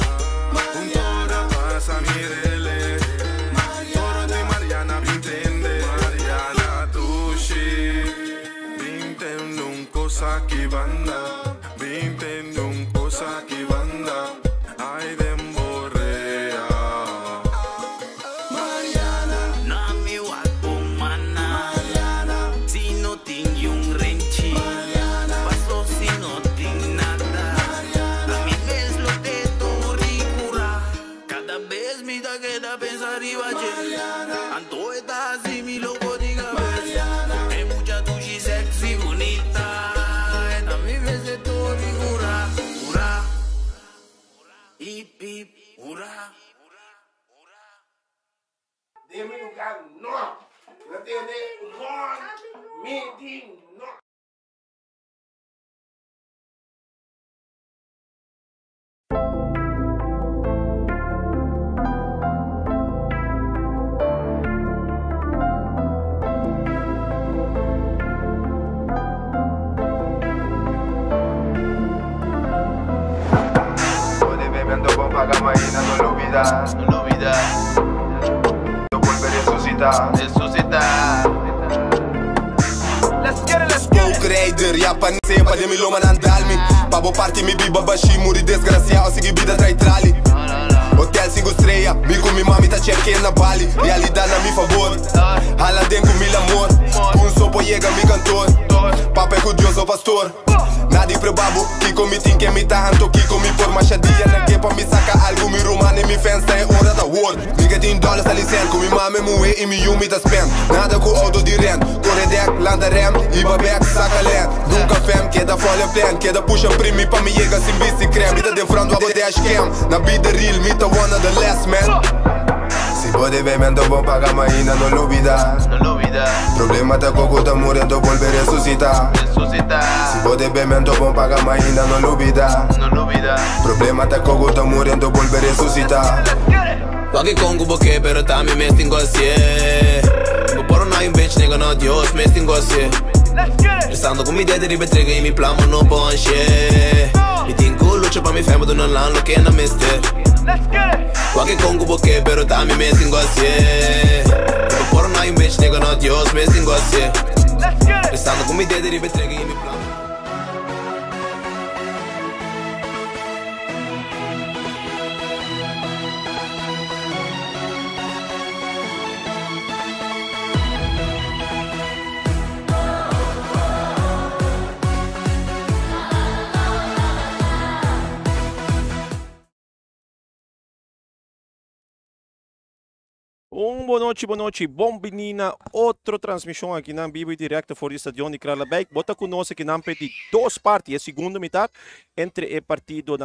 cosa que banda, vinte un cosa que banda, ay demborea. Mariana, na mi wat pong mana. Mariana, si no ting yung renchi. Mariana, paso si no ting nada. Mariana, a mi vez lo que tu ricura. Cada vez mi da queda pensar arriba. Mariana, anto está así mi loco diga. Mariana, es mucha tushi sexy bonita. A mi vez de tu ricura. Ura, hip hip, ura. Demi lugar no. Não tem nem meeting no. Pode bebendo bom pagar mas não lo olvida. No lo olvida. Resuscitar. Smoke Raider, ja pa sempre de mi loma nandalmi. Pabo parti mi biba bashi, muri desgraciado, segui vida trai trali. Hotel 5 estrelas, mi com mi mami tá cercando na Bali. Realidade na mi favor, hala den com mil amor. Un sopo llega mi cantor, papa é com Deus o pastor. Nadi pre babu, kiko mi tin que mi tá anto, kiko mi por machadia na que pa mi saca algo mi romane mi fans tá hora da word. Nigga $10 a licen, com mi mame moe e mi yumi tá spam. Nada com auto de rent, corre deck, landa rem, iba back, saca len. Nunca fam, queda folha plan, queda puxa primi pa mi llega sin bici creme. Mi tá de front, wabo dash cam, na vida real, mi tá one of the last man. Si pode bebendo bom pagar mas ainda não lo olvida. Problema tá coco tá morrendo, volver resuscitar. Si pode bebendo bom pagar mas ainda não lo olvida. Problema tá coco tá morrendo, volver resuscitar. Waki Congo boque, pero también me stingo así. Por no hay un bitch, nigga, no Dios, me stingo así. Estando con mi dedo de betrega y mi plamo no ponche. Mi tingo lucha pa mi fama, do non lan lo que no mister. Waki Congo boque, pero también me stingo así. Por no hay un bitch, nigga, no Dios, me stingo así. Estando con mi dedo de betrega y mi plamo. Boa noite, bom menina. Outra transmissão aqui na vivo e direto for o Estadião de Kralabek. Bota conosco que não pede duas partes. A segunda metade entre partido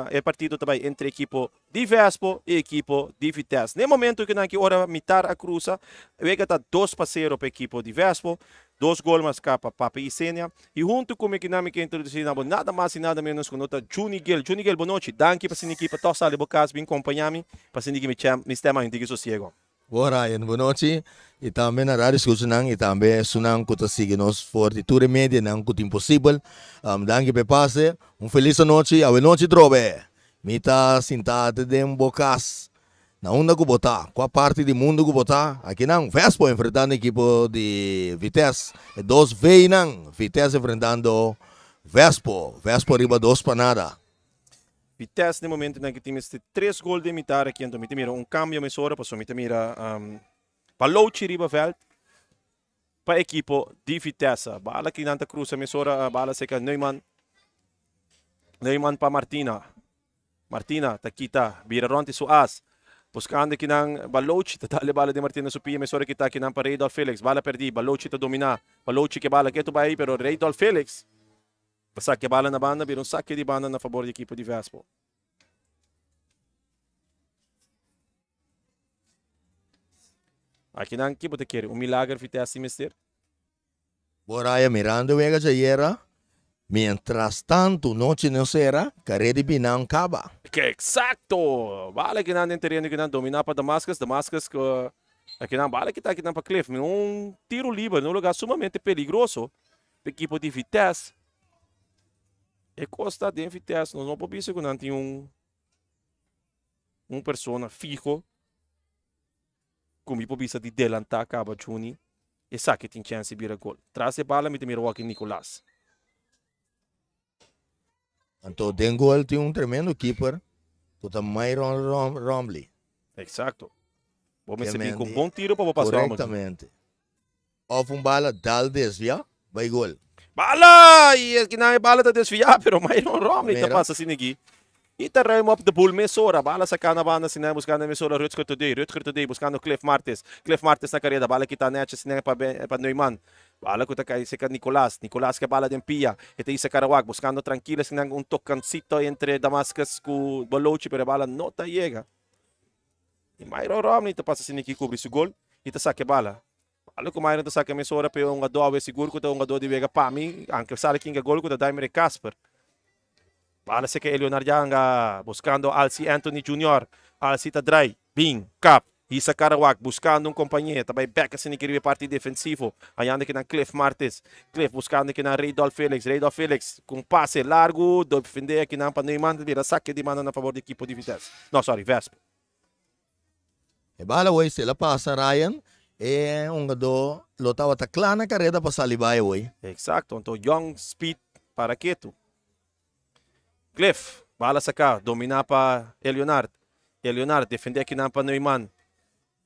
também entre a equipe de Vespo e a equipe de Vitesse. No momento que na hora metade a cruza, vega tá 2-0 para a equipe de Vespo. 2 gols mais capa Papa e Sênia. E junto com a dinâmica introduzida, nada mais e nada menos com nota Juni Gil. Juni Gil, boa noite. Danke para a equipe toda a bocas bem acompanhar-me para a equipe me tema em diga sossego. Boa Ryan, boa noite. E também na rádio escutam e também sunang kuta siga-nos for de Ture Media nang kuta impossível. Danke pe passe. Feliz noite. A noite drobe. Mita sentado de bocas. Na onda que botar. Qual parte do mundo que botar? Aqui não. Vespo enfrentando a equipe de Vitesse. E 2 vei não. Vitesse enfrentando Vespo. Vespo riba 2 para nada. Vitesse no momento em que temos 3 gols de imitar aqui, então mira cambio mais hora, passou mira Palouchi riba veld para a equipe de Vitesse. Bala que nanta cruza mais hora, bala seca Neumann para Martina tá kita vira ronte suas. Buscando que não Palouchi tá dale bala de Martina supia mais hora que tá que não para Reidol Felix, bala perdi, Palouchi tá dominar, Palouchi que bala que tu vai pero Reidol Felix saque bala na banda, vira saque de banda na favor da equipe de Vespo. Aqui na equipe de querer milagre Vitesse mister. Boraya mirando vega jayera. Mientras tanto, noche não será, carreira de não acaba. Que exacto! Bala que não terreno que não domina para Damascus que aqui na bala que tá aqui na para Cliff, tiro livre num lugar sumamente perigoso. A equipe de Vitesse. E costa de Vitesse, nós não podemos que não tem persona fijo como podemos de delantar acaba Juni e sabe que tem chance de virar gol. Traz a bala me tem Joaquim Nicolás. Então, den gol tem tremendo keeper, que é Myron Romley. Exacto. Vamos receber com bom tiro para passar. Corretamente. Of bala dal desvia, vai gol. Bala! E é que não é bala da desviar, pero Myron Romley tá passa assim aqui. E tá remo up the bull Mesora, bala sa banda sinay buscando Mesora Rutger today buscando Cliff Martes na carrera, bala kita necha sinay pa Neumann. Bala ko ta kay sa Nicolas que bala din Pia. Ito isa Karawag buscando tranquila sinang un tocancito entre Damascus ku Balochi pero bala no ta llega. E Myron Romley ta passa siniki cobrir su gol e ta saque bala. Bala ko Myron ta saque Mesora pero un ado seguro ko ta un ado di vega pa mi, anche sale kinga gol ko ta Daimer Casper. Bala se que Leonardo Janga buscando Alci Anthony Jr. Alci Tadray, Bing, Cap, Isa Karawak buscando companhia. Também back assim que parte defensivo. Ayanda que na Cliff Martes. Cliff buscando que na Reydolf Felix com passe largo. Defender aqui na Neumann. Vira saque de mano na favor do equipo de Vitesse. Não, sorry, Vesp. E bala hoje se ela passa Ryan. E do lotava ta clana carrera para salibay hoje. Exacto. Então young speed para Keto. Cliff, bala sa cá, domina pa Leonard. Leonard, defender aqui na Neumann.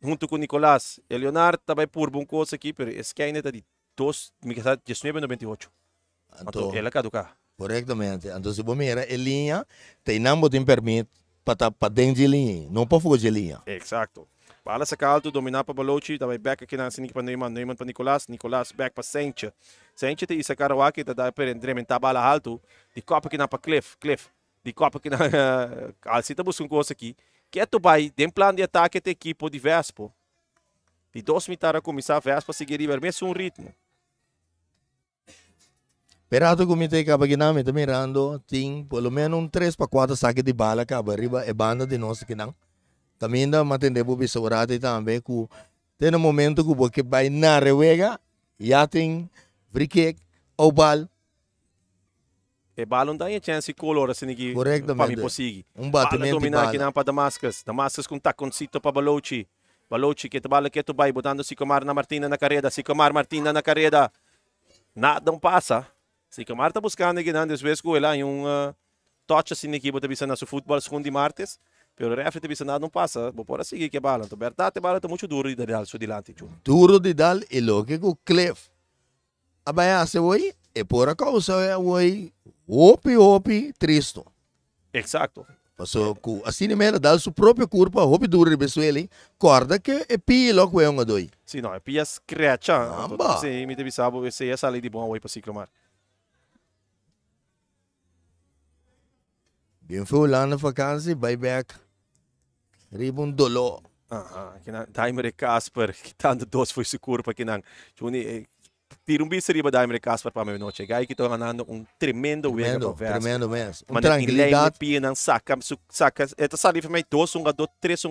Junto com Nicolás. Leonard também por bom coisa aqui, pero es que ainda de 1998. Então, ela caduca. Corretamente. Então, se você mira, a linha tem não tem permite para dentro de linha, não para fugir de linha. Exacto. Bala sa alto, domina pa Balochi, também back aqui na sinig pa Neumann pa Nicolás back pa Sainche. Sainche te isa Karawaki, te dá para incrementar bala alto, de copa aqui na pa Cliff, de copa aqui na Alcita busca coisa aqui, que é tu vai, tem plano de ataque da equipe de Vespo. De 2 minutos a começar Vespo a seguir o mesmo ritmo. Perato comitê que abagina tá mirando, tem pelo menos 3 para 4 saques de bala que arriba é banda de nós que não. Também ainda mantém por bisaurate também que tem um momento que você vai na rewega já tem free kick ou bal. E bala não tem chance de color assim que para me conseguir. Batimento dominar aqui na para Damascus com taconcito para Balochi que te bala que tu vai botando Sicomar na Martina na carrera, Sicomar Martina na carrera. Nada não passa. Sicomar tá buscando aqui na desvez com ela um touch assim que bota bisa na seu futebol segundo de martes. Pero o refere bisa nada não passa, vou por seguir que a bala. Então, verdade, a bala está muito duro de dar dilante. Duro de dar e logo que o Cliff. Abaya se hoje é por a causa hoje opi tristo. Exacto. Passou com assim mesmo dá sua própria curva, opi duro de besueli, corda que é pilo com um doi. Sim, não, é pia scratcha. Sim, me deve saber se essa lei de bom hoje para ciclomar. Bem foi lá na vacância, buyback. Ribon dolo. Daimer Casper, que tanto 2 foi seguro para que não. Tira bisa riba Daimer Casper para a noite. Gai que estou ganhando tremendo wega para tremendo mesmo. Tranquilidade. Pia não saca, esta saliva mais 2 3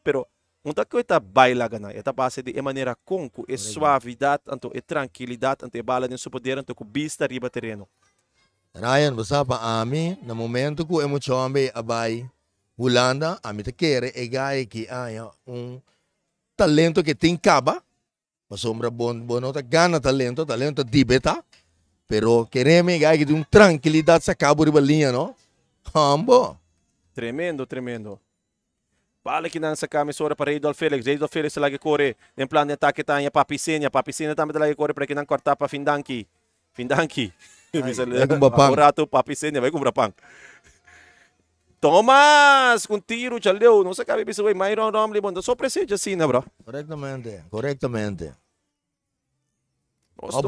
pero muita coisa baila gana. Esta base de maneira conco, é suavidade, anto é tranquilidade, ante bala de seu poder, anto com vista riba terreno. Ryan, basta pa ami, na momento que emo chombe abay, Holanda, ami te quer é gai que talento que tem caba, mas sombra bonota gana talento dibeta, pero queremos gai que tem tranquilidade sa cabo de balinha, no? Hambo. Tremendo. Bala que não sa camisora para Reydolf Felix lagi corre, em plano de ataque tá a Papicena também lagi corre para que não cortar para Findanki. Vai com rato Papicena vai com brapang. Thomas, com tiro, chaleu, não se cabe isso vai Myron Romley, bom, só precisa assim, né, bro? Corretamente.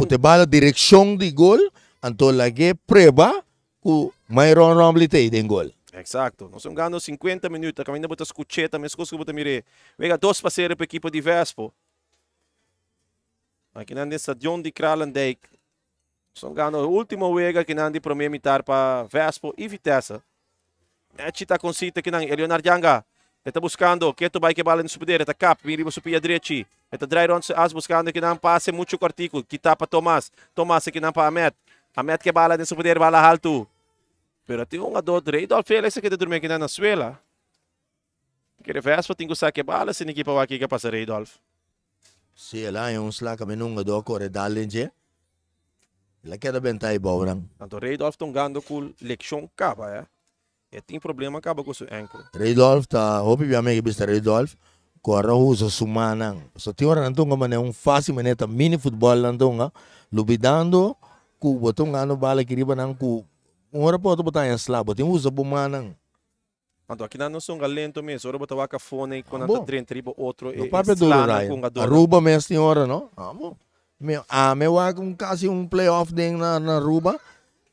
Te bala direção de gol, então lagi preba que Myron Romley tem gol. Exacto. Nós estamos ganhando 50 minutos, caminhando botar escucheta, mas coisa que botar mire. Vega 2 parceiros para a equipe de Vespo. Aqui na estação de Kralendijk. Estamos ganhando o último vega que não de para militar para Vespo e Vitesse. Chita com cita que não, Leonardo Janga. Está buscando, que tu vai que bala no poder, está cap, mira o pia direito. Está Dryron as buscando que não passe muito cortico, que tá para Tomás que não para Ahmed que bala no poder, bala alto. Pero tem ador Reydolf Felix que dorme aqui na suela. Que Vespo tem que usar que bala se ninguém para aqui que passa Reydolf. Se lá é slag kami nung ador corre dalinje. Ela quer bentar e bom. Tanto Reydolf tongando com leção caba, E tem problema acaba com o seu ankle. Reydolf tá, hope vi amigo bista Reydolf, corra usa sumanang. So tem hora nantunga man fácil maneta mini futebol nantunga, lubidando ku botong ano bala kiriba nang ku hora po to botar em slabo, tem usa bumanang. Então, aqui não são lento mesmo. Ora, botar a fone quando está trem tribo outro. No papel do Rai. Aruba mesmo tem hora, não? Meu quase playoff ding na Aruba.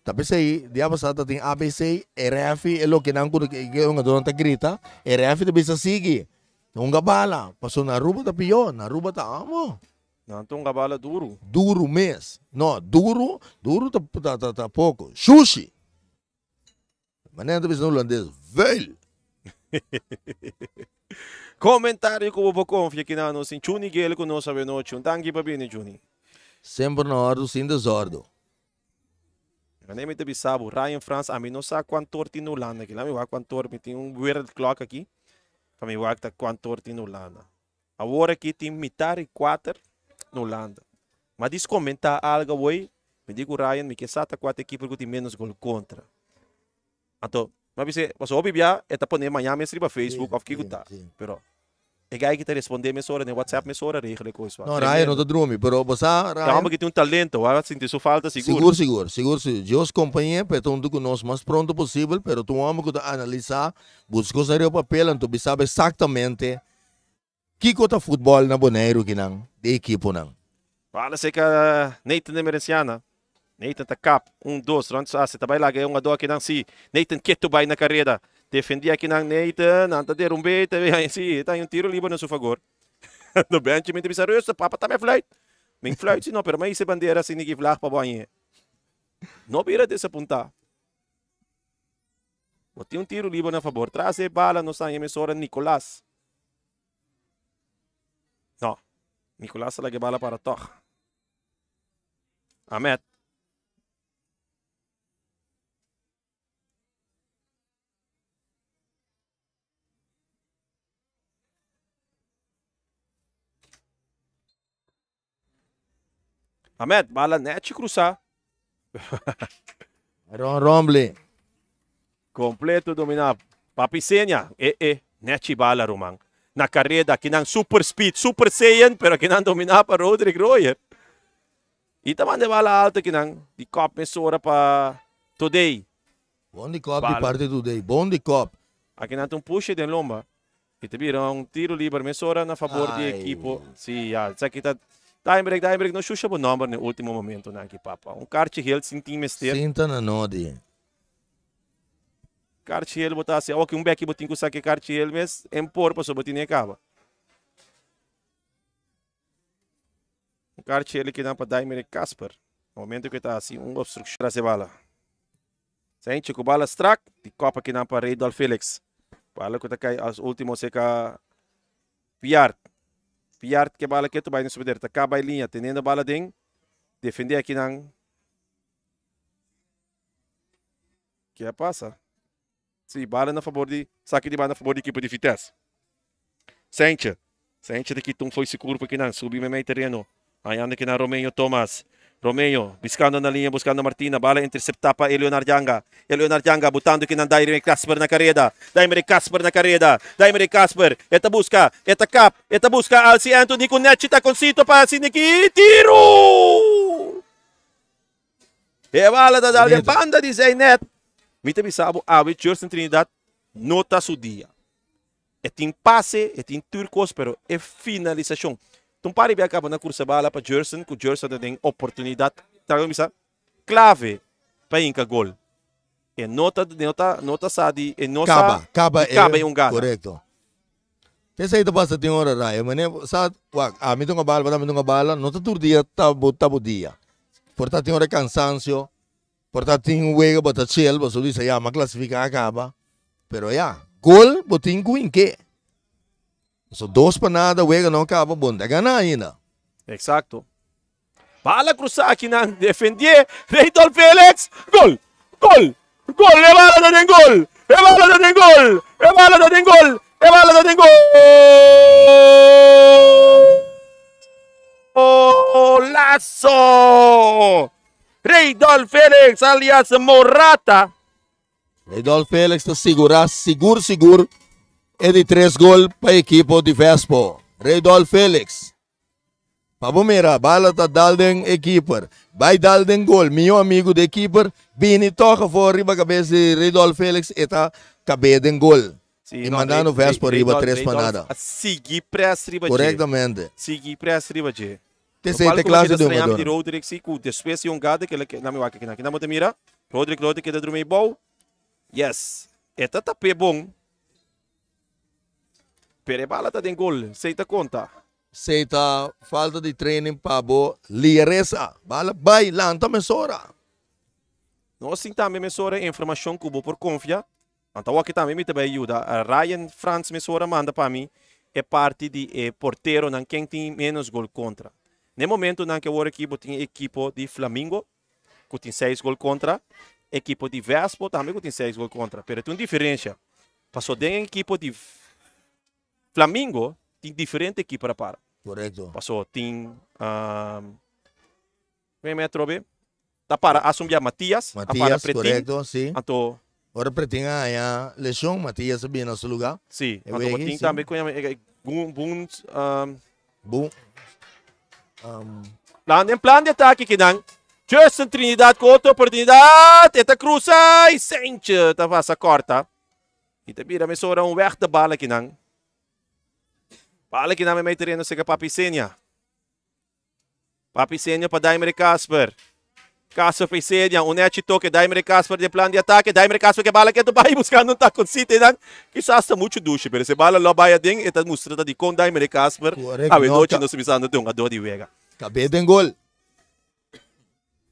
Tapi sei, dia passada tem ABC, RF, elo que não que dona tá grita, RF tá bisa sige. Não bala, passou na Aruba tá pior, na Aruba tá amo. Não, então bala duro. Duro mesmo. Não, duro tá pouco. Sushi. Maneira tá bisa no holandês, velho. Comentário que eu vou confiar aqui na nossa Juni Gale que nós sabemos noite. Um tanque para bem, Juni. Sempre na hora sem desordem. Eu nem me te bisabo. Ryan France, a mim não sabe quanto torti no Holanda. Aqui lá me vai quanto torti. Tem weird clock aqui. Para mim vai tá quanto torti no Holanda. Agora aqui tem metade 4 no Holanda. Mas diz comentar algo hoje. Me digo Ryan, me que sata 4 equipes que tem menos gol contra. Então mas você ouve bem, é para poner amanhã mesmo para Facebook, ou que tá. Pero é que te responder me hora no WhatsApp me hora regle coisa. Não, Ryan não tá dormindo, pero você Ryan. É que tem um talento, sente sua falta seguro. Seguro. Deus companhia, pero tu que nós mais pronto possível, pero tu amo que analisar, busca o papel, tu sabe exatamente que cota futebol na boneiro que não, de equipo não. Fala se que Nathan de Merenciana. Nathan tá cap, 1-2, ronda sa, tá vai lá que um aqui não si. Nathan quieto vai na carreira. Defendia aqui não Nathan, anda ter beta, si, tá um tiro livre no seu favor. No bench me bisa rösta, papa tá me flight. Me flight se não, pero mais se bandeira assim ninguém flag para banhe. Não vira desapontar. Botei um tiro livre na favor. Traz a bala no sangue emissora Nicolás. Não. Nicolás lagi bala para Toch. Ahmed. Ahmed, bala net cruzar. Romble. Completo dominado. Papisenha. Net bala, Romang. Na carreira, que não super speed, super saiyan, pero que não dominar para Rodrigo Royer. E também de bala alta que não. De cop mesora para Today. Bom de cop de parte Today. Bom de cop. Aqui não tem um push de lomba. E te viram um tiro livre mesora na favor de equipo. Sim, já. Isso aqui tá... Time break, não xuxa o número no último momento, né, aqui, papa. Um kart heel sem time mester. Sinta na nodi. Kart heel botar assim, ok, um back botinho com que kart heel, mas empor para só botinho acaba. Um kart heel que dá para Daimer Casper. No momento que tá assim, obstrução para se bala. Sente com bala strack, de copa que dá para Reydolf Felix. Bala que tá cai, as últimos seca Piart. Piart que bala que tu vai no subir, tá cá vai linha, tendo bala ding, defender aqui não. Que passa? Sim, bala na favor de, saque de bala na favor de equipe de Vitesse. Sente daqui tum foi seguro porque não, subi meio terreno. Aí anda aqui na Romeo Thomas. Romeo, buscando na linha, buscando Martina, bala interceptar para Eleonard Janga. Eleonard Janga, botando aqui na Daimer Casper na carreira. Daimer Casper, eta busca, eta cap, eta busca, Alci Anthony com net, tá com Cito para Siniki, tiro! E bala da Dalha, banda de Zeynet. Mita bisabo, awe, Jerson Trinidad, nota su dia. É tem passe, é tem turcos, pero é finalização. Então, pare bem acaba na cursa bala para Jerson, que o Jerson tem oportunidade, clave para ir gol. E nota sadi, e nota Caba é um gato. Correto. Essa aí passa tem hora raya, mas sabe, a mim tem uma bala, nota todo dia tabu dia. Portanto tem hora cansancio, portanto tem um wega bota chill, você diz já, mas classificar acaba. Pero já, gol botin com que? So, 2 para nada, wega não acaba, bom, da ganhar ainda. Exato. Bala cruzar aqui na defender, Reydolf Felix, gol, é bala da gol, Oh, laço! Reydol Felix alias Morata. Reydol Felix está seguro. É de 3 gols para a equipe de Vespo. Reydol Felix. Pabomira, bala tá dalden equiper. Vai dalden gol. Meu amigo de equiper, Bini toca fora riba cabeça de Reydol Felix e tá cabeden gol. Sim, e mandando Vespo riba 3 panada. Segui press riba. Corretamente. Segui press riba, G. Terceira classe de uma dona. Rodrigo Siku, depois de gada que na minha aqui na moto mira. Rodrigo que da dormir bom. Yes. Eta tá pé bom. Pere bala tá den gol, seita conta. Seita falta de training para bo liaresa. Bala vai lanta mesora. Nós sim também mesora informação que por confia. Então aqui também me também ajuda. Ryan Franz mesora manda para mim é parte de porteiro não quem tem menos gol contra. No momento não que o equipe tem equipe de Flamengo que tem 6 gol contra, equipe de Vespo também que tem 6 gol contra. Pero tem diferença. Passou de equipe de Flamengo tem diferente equipe para. Correto. Passou tem vem metro B. Tá para assumir Matias, Matias, correto, sim. Então agora pretinha a lesão, Matias sabia nosso lugar. Sim. Então tem também com plan de ataque que não. Justin Trinidad com outra oportunidade. Eta cruza e sente. Tá passa corta. E te vira mesora weg de bala que não. Bala que não me mete no sega Papi Senia. Papi Senia para Daimer Casper. Casper para Senia. Unete toque Daimer Casper de plan de ataque. Daimer Casper que bala que tu vai buscando tá com City não. Quizás está muito duche, mas se bala lá vai ding eta mostra de com Daimer Casper. A ver noite nós visando de um ador de vega. Cabe de gol.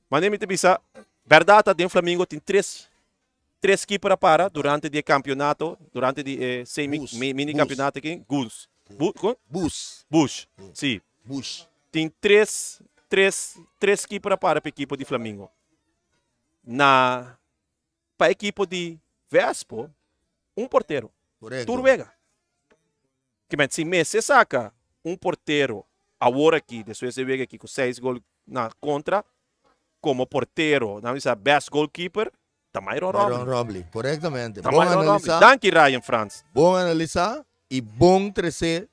Mas nem me te bisa. Verdade, tem Flamengo tem 3 keeper para durante o campeonato, durante o mini campeonato aqui. Bush. Sim. Bush. Tem 3 keeper para a equipe de Flamengo. Para a equipe de Vespo, porteiro. Correto. Turvega. Que se Messi saca porteiro agora aqui, depois você vê aqui com 6 gols na contra, como porteiro, não é best goalkeeper, também Robley. Corretamente. Bom analisar. Danke Ryan Franz. Bom analisar e bom trazer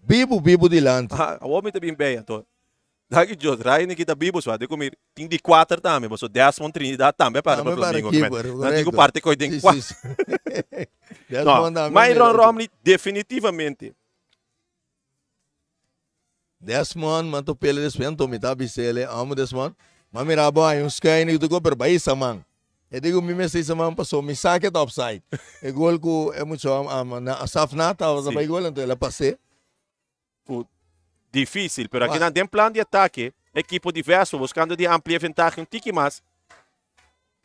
vivo dilante. O homem está bem, então. Daqui Deus, Ryan kita vivo, só de comer tem de 4 também, mas o 10 Trinidad também para o Flamengo. Não digo parte que tem 4. Myron Romney definitivamente. Desmond, manto pele despento, me tá bisele, amo Desmond. Mas mira boy, um sky ni tu per baí samang. E digo mi me sei samang passou, me saque da offside. E gol ko é muito na safnata, o vai gol então ela passei. Difícil, pero aqui não tem plano de ataque, equipe diverso buscando de ampliar vantagem um tique mais.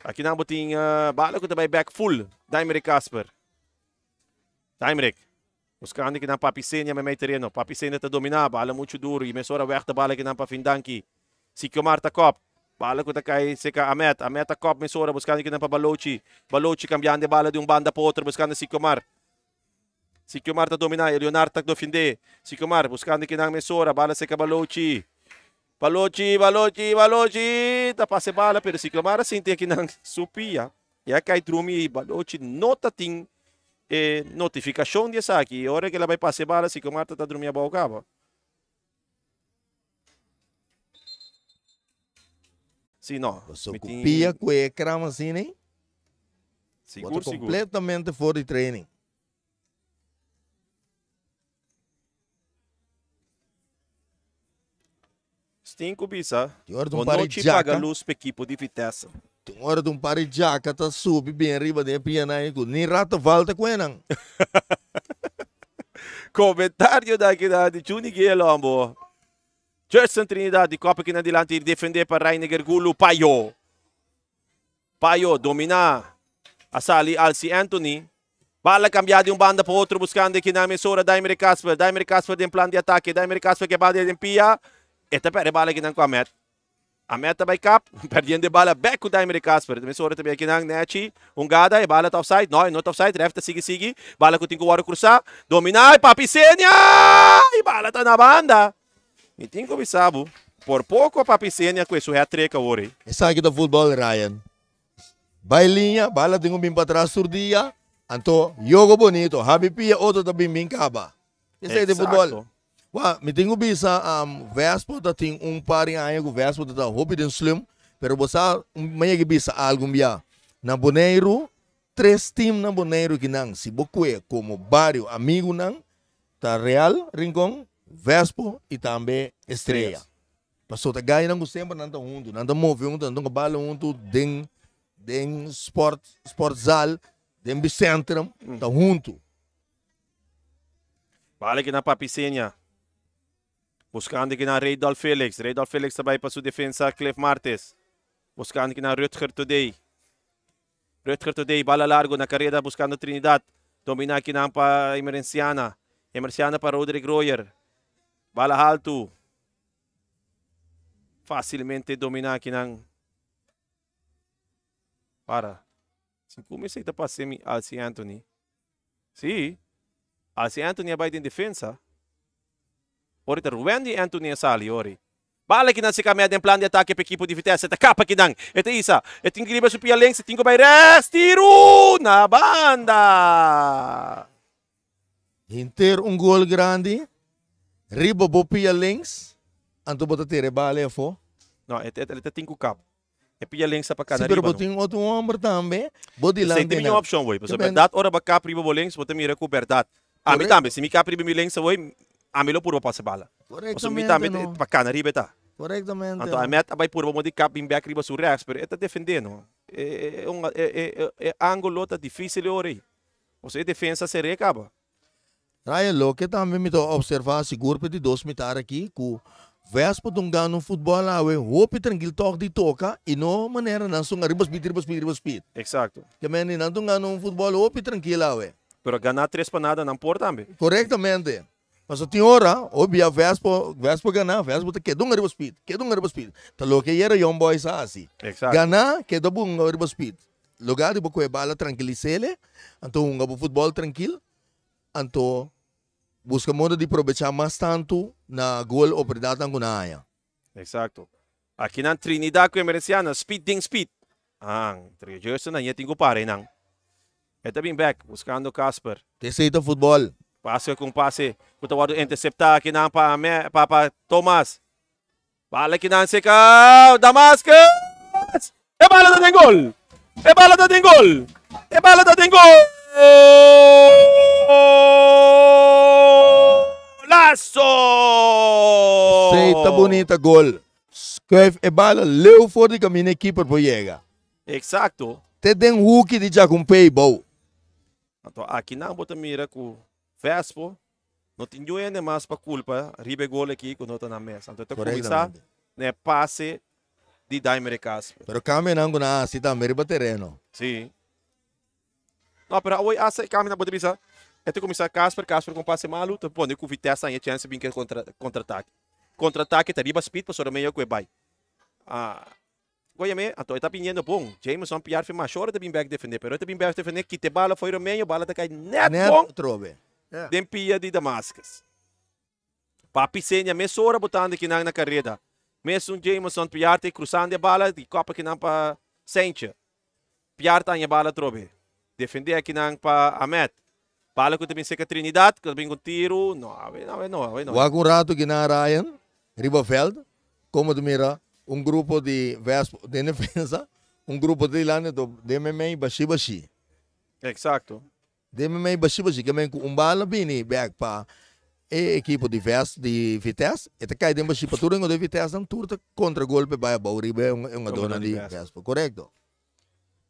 Aqui não botem bala que também back full, Daimer Casper. Daimer. Buscando que não Papi Senia me terreno. Papi Senia está dominar, bala muito duro e mesora weg de bala que não para Findanki. Sikyo Marta Cop. Bala ko ta kay Seka Amet. Amet a Cop mesora buscando que não para Balochi. Balochi cambiando de bala de banda para outro buscando Sikyo Mar. Sikyo Mar está dominar, Leonardo está defender. Sikyo Mar buscando que não mesora, bala Seka Balochi. Balochi. Tá passe bala pero Sikyo Mar assim tem que não supia. E a cai drumi Balochi nota ting notificação de aqui. A hora que ela vai passar bala, se o Marta está dormindo a boca. Sim, não. Só copia com o crama assim, né? Seguro. Completamente fora de training. Cinco bisa. O noite paga luz para equipe de Vitesse. Tem hora de pare jaca, tá sube bem arriba de piana aí, nem rata volta com ele. Comentário daqui de Juni Guilherme. Gerson Trinidad, de Copa aqui na diante, defender para Reiniger Gulu, Paio, dominar a Sali Alci Anthony. Bala cambiar de banda para outro, buscando aqui na emissora Daimer Casper. Daimer Casper tem plano de ataque. Daimer Casper que bala de pia. Esta perde bala aqui com a Met. A meta vai cap, perdendo de bala back o Daimer Casper. Emissora também aqui na Nechi. Gada e bala tá offside. Não tá offside. Refta sigue. Bala que tem que o cruzar. Dominar. Papi Senia. E bala tá na banda. E tem que observar. por pouco a papisenha com isso hat-trick ori. Essa aqui do futebol, Ryan. Bailinha, bala tenho bem para trás surdia. Anto, jogo bonito, habi pia, outro também bem caba. Esse é de futebol. Me tenho bisa Vespo da tem par em aí o Vespo da hobby den slim, pero você meia que bisa algo bia. Na Boneiro, 3 times na Boneiro que não se bocué como barrio amigo não, tá Real, Rincón, Vespo e também Estrela. Passou tá ganha não sempre não tá junto, não tá move junto, não tá bala junto, den sportzal, den bicentrum, tá junto. Bala que na papisenha. Buscando aqui na Reydal Felix. Reydal Felix também para sua defesa, Cliff Martes. Buscando aqui na Rutger Today. Rutger Today, bala largo na carreira, buscando Trinidad. Domina aqui na para Emerciana. Emerciana para Rodrigo Royer. Bala alto. Facilmente domina aqui na... Para. Se comecei a passar Alci Anthony. Sim. Alci Anthony vai em defesa. Ori ta Ruendi Anthony sali ori. Bala que não se caminha em plano de ataque para a equipe de Vitesse. Eta capa que não. Eta isa. Eta incrível supia length. Tingo by rest. Tiro na banda. Inter gol grande. Riba bopia links. Anto bota tere bala fo. Não, eta tingo cap. E pia length sa pa cada riba. Pero botin outro homem também. Body lang. Sem tem nenhuma opção, boy. Porque verdade ora ba cap riba length, bota mira com verdade. A mim também, se me cap riba length, boy. Amilo puro passa bala. Correctamente. No. Bacana, riba tá. Correctamente. Então, a meta vai puro modi cap bem back riba sur rex, pero eta defendendo. É ângulo tá difícil ori. Você defesa se recaba. Ryan, lo que também me tô observar seguro de 2 mitar aqui, que Vespo tunga no futebol lá, hope tranquilo toque de toca e não maneira não são riba speed. Exato. Que meni não tunga no futebol hope tranquilo lá, Pero ganhar 3 panadas não pode também. Correctamente. Mas tem hora, obvia Vespo ganhar, Vespo te quedou riba speed. Tá lo que era young boys assim. Exato. Ganhar quedou bom riba speed. Lugar de boa bala tranquilizele, então um futebol tranquilo, então busca modo de aproveitar mais tanto na gol oportunidade na gunaya. Exato. Aqui na Trinidad com Emerciana, speed. Jersey na ia tingo pare nang. Eta bem back, buscando Casper. Terceiro futebol. Passe com passe. Kutawado interceptar aqui na para Thomas. Bala aqui na seca. Damascus. É bala da gol. É bala da gol. Laço. Seita bonita gol. Scuif é bala. Leu fora de caminho equipe para chegar. Exato. Te den hook de já com paybow. Então aqui na bota mira com Vespo. Não tinha ainda mais para culpa. Ribe gol aqui quando está na mesa. Então começar né passe de Daimer Casper. Pero caminhando na cita merda terreno. Sim. Não, pero hoje essa caminha pode bisa. Então começar Casper com passe malu. Então pode com Vitesse aí chance bem que contra-ataque. Contra-ataque tá riba speed para só meio que vai. Goiame, então está pedindo bom. Jameson piar foi mais chora de bem back defender, pero está bem back defender que te bala foi o meio, bala tá cai net bom. Trove. Den pia de Damascus. Papi senha mesora botando aqui na carreira. Mesmo Jameson piarte cruzando a bala de copa aqui na para Sencha. Piarta a bala trobe. Defender aqui na para Ahmed. Bala que também seca Trinidad, que também com tiro. Não. Algum rato que na Ryan, Ribafeld, como tu mira, grupo de Vespo de defesa, grupo de lana do MMA bashi. Exato. MMA bashi, que vem com bala bini back para equipe de Vitesse, e te cai de bashi para tudo de Vitesse, não turta contra golpe vai a Bauribe é uma dona de Vespo, correto?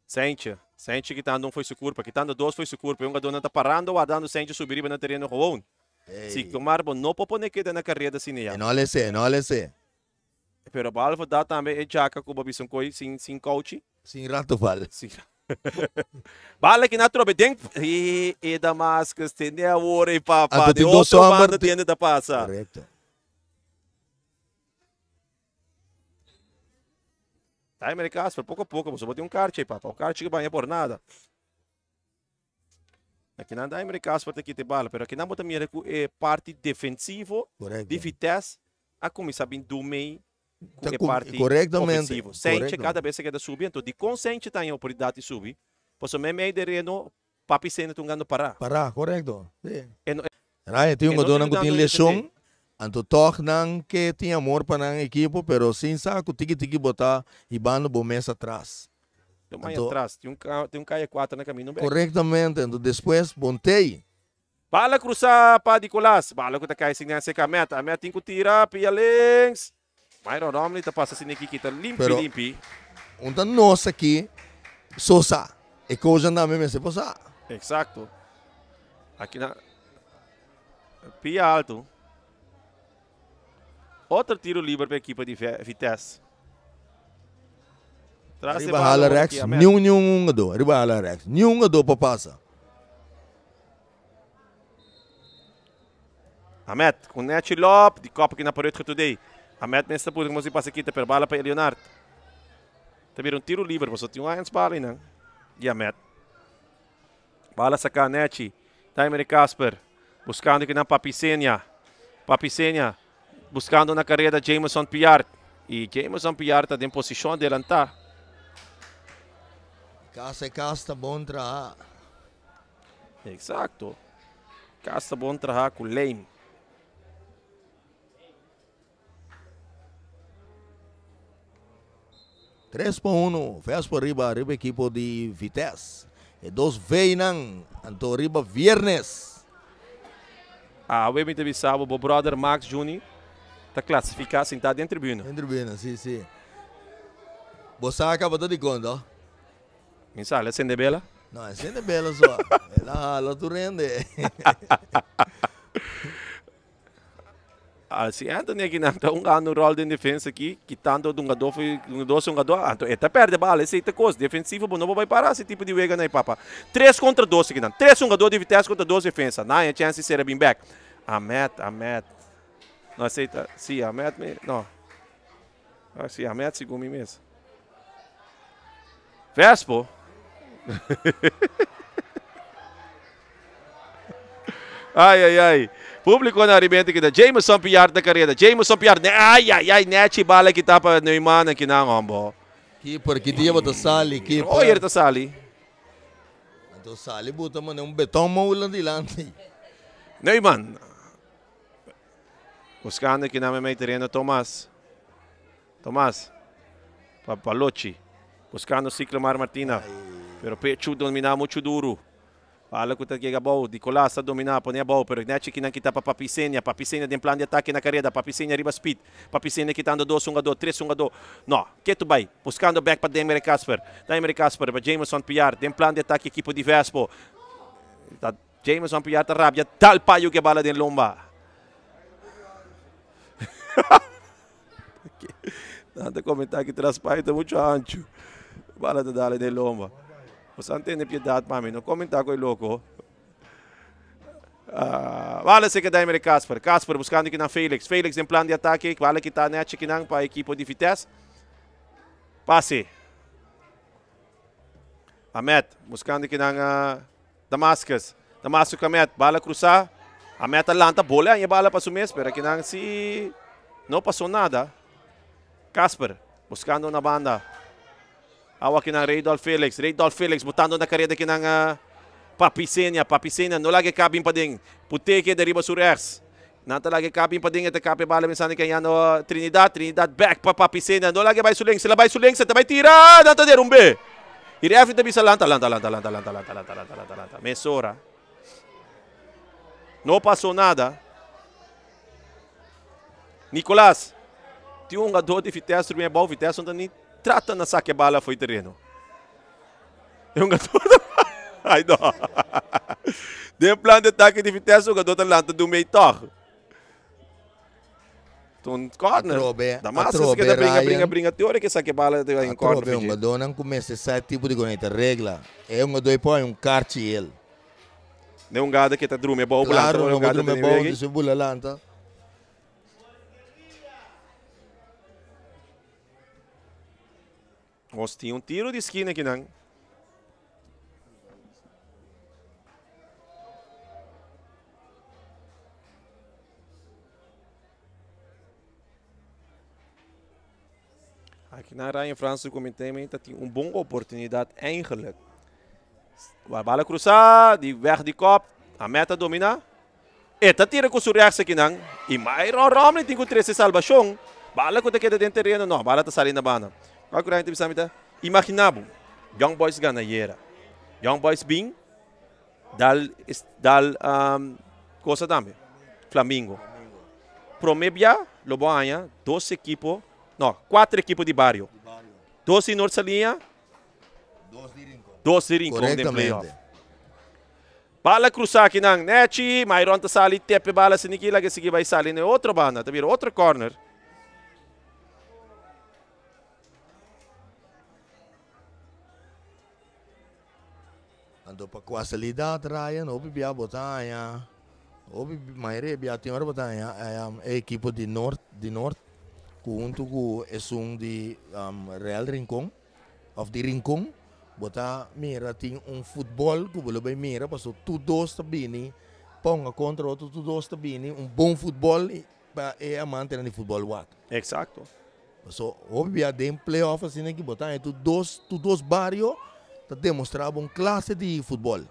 Sencha que tá andando foi su curva, que tá andando 2 foi su curva, uma dona tá parando, guardando Sencha subir na terreno ruim. Se tomar bom, não pode quedar na carreira assim já. Não le sei. Pero a bala dá também é jaca com babison coi sem coach. Sem rato vale. Bala que na trobe tem e Damascus tem a hora e papa de outro bando tem da passa. Correto. Tá americano, pouco a pouco, você botar kart papa, o kart que vai por nada. Aqui não dá americano para ter que bala, pero aqui não bota mira é parte defensivo de Vitesse a começar bem do meio que parte corretamente. ofensivo. Sente Correcto. cada vez que está subindo, então de consente tem a oportunidade de subir. Pois o meio de reno, papi sendo tungando para. Para, correcto. Sí. E Right, tem e um não dono que te tem dando lesão, anto toch não que tem amor para a equipe, pero sem saco tiki botar e bando bom mês atrás. tem mais Então- atrás, tem um caia 4 no caminho. Corretamente, então depois bontei. Bala cruzar para Nicolas. Bala ko ta kay signan si Kamet. Amet tem que tirar pia links. Myron Romney ta passa siniki kita Pero- limpi. Então nós aqui, Sosa, e coisa não me se possa. Exacto. Aqui na pia alto. Outro tiro livre para a equipe de Vitesse. Traz Arriba hala Rex, nenhum do. Arriba hala Rex, nenhum do para passar. Amet, com net lop, de copa aqui na parede today. Amet nesta puta como se passa aqui, per bala para Leonardo. Também um tiro livre, você tem um bala não? E Amet. Bala sacar net. Timer Casper, buscando aqui na Papicenia. Papicenia, buscando na carreira Jameson Piart. E Jameson Piart está em posição de adelantar. Casta bom trabalho. Exacto. Casta bom trabalho com Lame. Três por 1, fez por arriba equipe de Vitesse. E 2 veinang, anto arriba viernes. We hebben te sabe, o brother Max Juni está classificado sentado em tribuna. Em tribuna, sim. Você acaba de conta? Mensagem, é sendo bela? Não, é sendo bela só. Ela tu rende. Se Anthony aqui não está no rol de defesa aqui, quitando um jogador, então ele perde a bola, esse é coisa defensiva, não vai parar esse tipo de wega aí, papa. 3 contra 2 aqui não, 3 jogador de Vitesse contra 2 defesa, não é chance de ser bem back. Amet, não aceita, sim, Amet, não, sim, Amet segundo mesmo. Vespo. Ai. Público na arrebenta aqui da Jameson Piart da carreira. Jameson Piart. Ai. Net bala que tapa no Iman aqui na ngombo. Keeper que dia bota sali, keeper. Oh, ele tá sali. Então sali bota mano betão maulan de lante. No Iman. Buscando aqui na may terreno Tomas. Papalochi. Buscando Ciclamar Martina. Pero Pechu domina muito duro. Fala ko tagiga ball, Nicolas sa domina po niya ball, pero net kita pa Papicenia din plan de ataque na carrera, Papicenia riba speed, Papicenia quitando 2 jogador, 3 jogador. No, keto bay, buscando back para Demer Casper para Jameson Piart, din plan de ataque equipo de Vespo. Jameson Piart rabia, tal payo que bala din Lomba. Nada comentar que tras payo tá muito ancho. Bala da dala din Lomba. Você não tem piedade para mim, não comentar com o louco. Vale se que da Casper buscando aqui na Felix em plano de ataque, vale que está net aqui para a equipe de Vitesse. Passe. Amet, buscando aqui na Damascus Amet, bala cruzar. Amet alanta, bola, e bala para o mês, pero aqui não se não passou nada. Casper, buscando na banda. Awak ng Raydolf Felix, botando na carrera aqui ng Papicenia, no lagi cabin pa din. Puteke deriba surers. Nata lagi cabin pa din, ito kape bala minsan kay Trinidad back pa Papicenia, no lagi bay suling, sila bay suling, sa tabay tira, nata derumbe. Ireafit na bisa lanta. Mesora. No passou nada. Nicolas, tinha jogador de Vitesse, minha bola Vitesse, onde trata na saque bala foi terreno. É um jogador. Ai não. De plano de ataque de Vitesse, o jogador talanta do meio torre. Então, corner. Damascus que brinca teoria que saque bala de em corner. É um jogador não começa esse tipo de coneta regra. É um jogador põe um carte ele. Não um gada que tá drume bola. Claro, um gada drume bola de bola lanta. Nós tinha tiro de esquina aqui não. Aqui na Ryan França comentamen dat hij een bonne opportunidade eigenlijk. A bala cruzada, die weg die kop, a meta domina. Eta tira com o reação aqui não. E mais Romney tem com 13 salvação. Bala com o que dentro do terreno não, bala tá saindo na bana. Qual que é a gente pensa? Imaginabo, Young Boys ganha era. Young Boys bem, dal coisa também. Flamengo. Promebia, Loboanha, 2 equipos, não, 4 equipos de barrio. 2 em nossa linha, 2 de rincão de playoff. Bala cruzar aqui na net, Mayron tá sali, tepe bala sinikila que sige vai salir na outra banda, tá vendo? Outro corner. Ando pa qualidade Ryan, obi bia botanha. Obi maire bia tem hora botanha, é equipe de norte, junto com de Real Rincón, of de Rincón. Bota mira tem futebol que bolo bem mira, passou tudo está bem, ponga contra outro tudo está bem, bom futebol é amante de futebol wak. Exacto. Passou obvia de playoff assim que botar tu dois barrio tá demonstrava classe de futebol.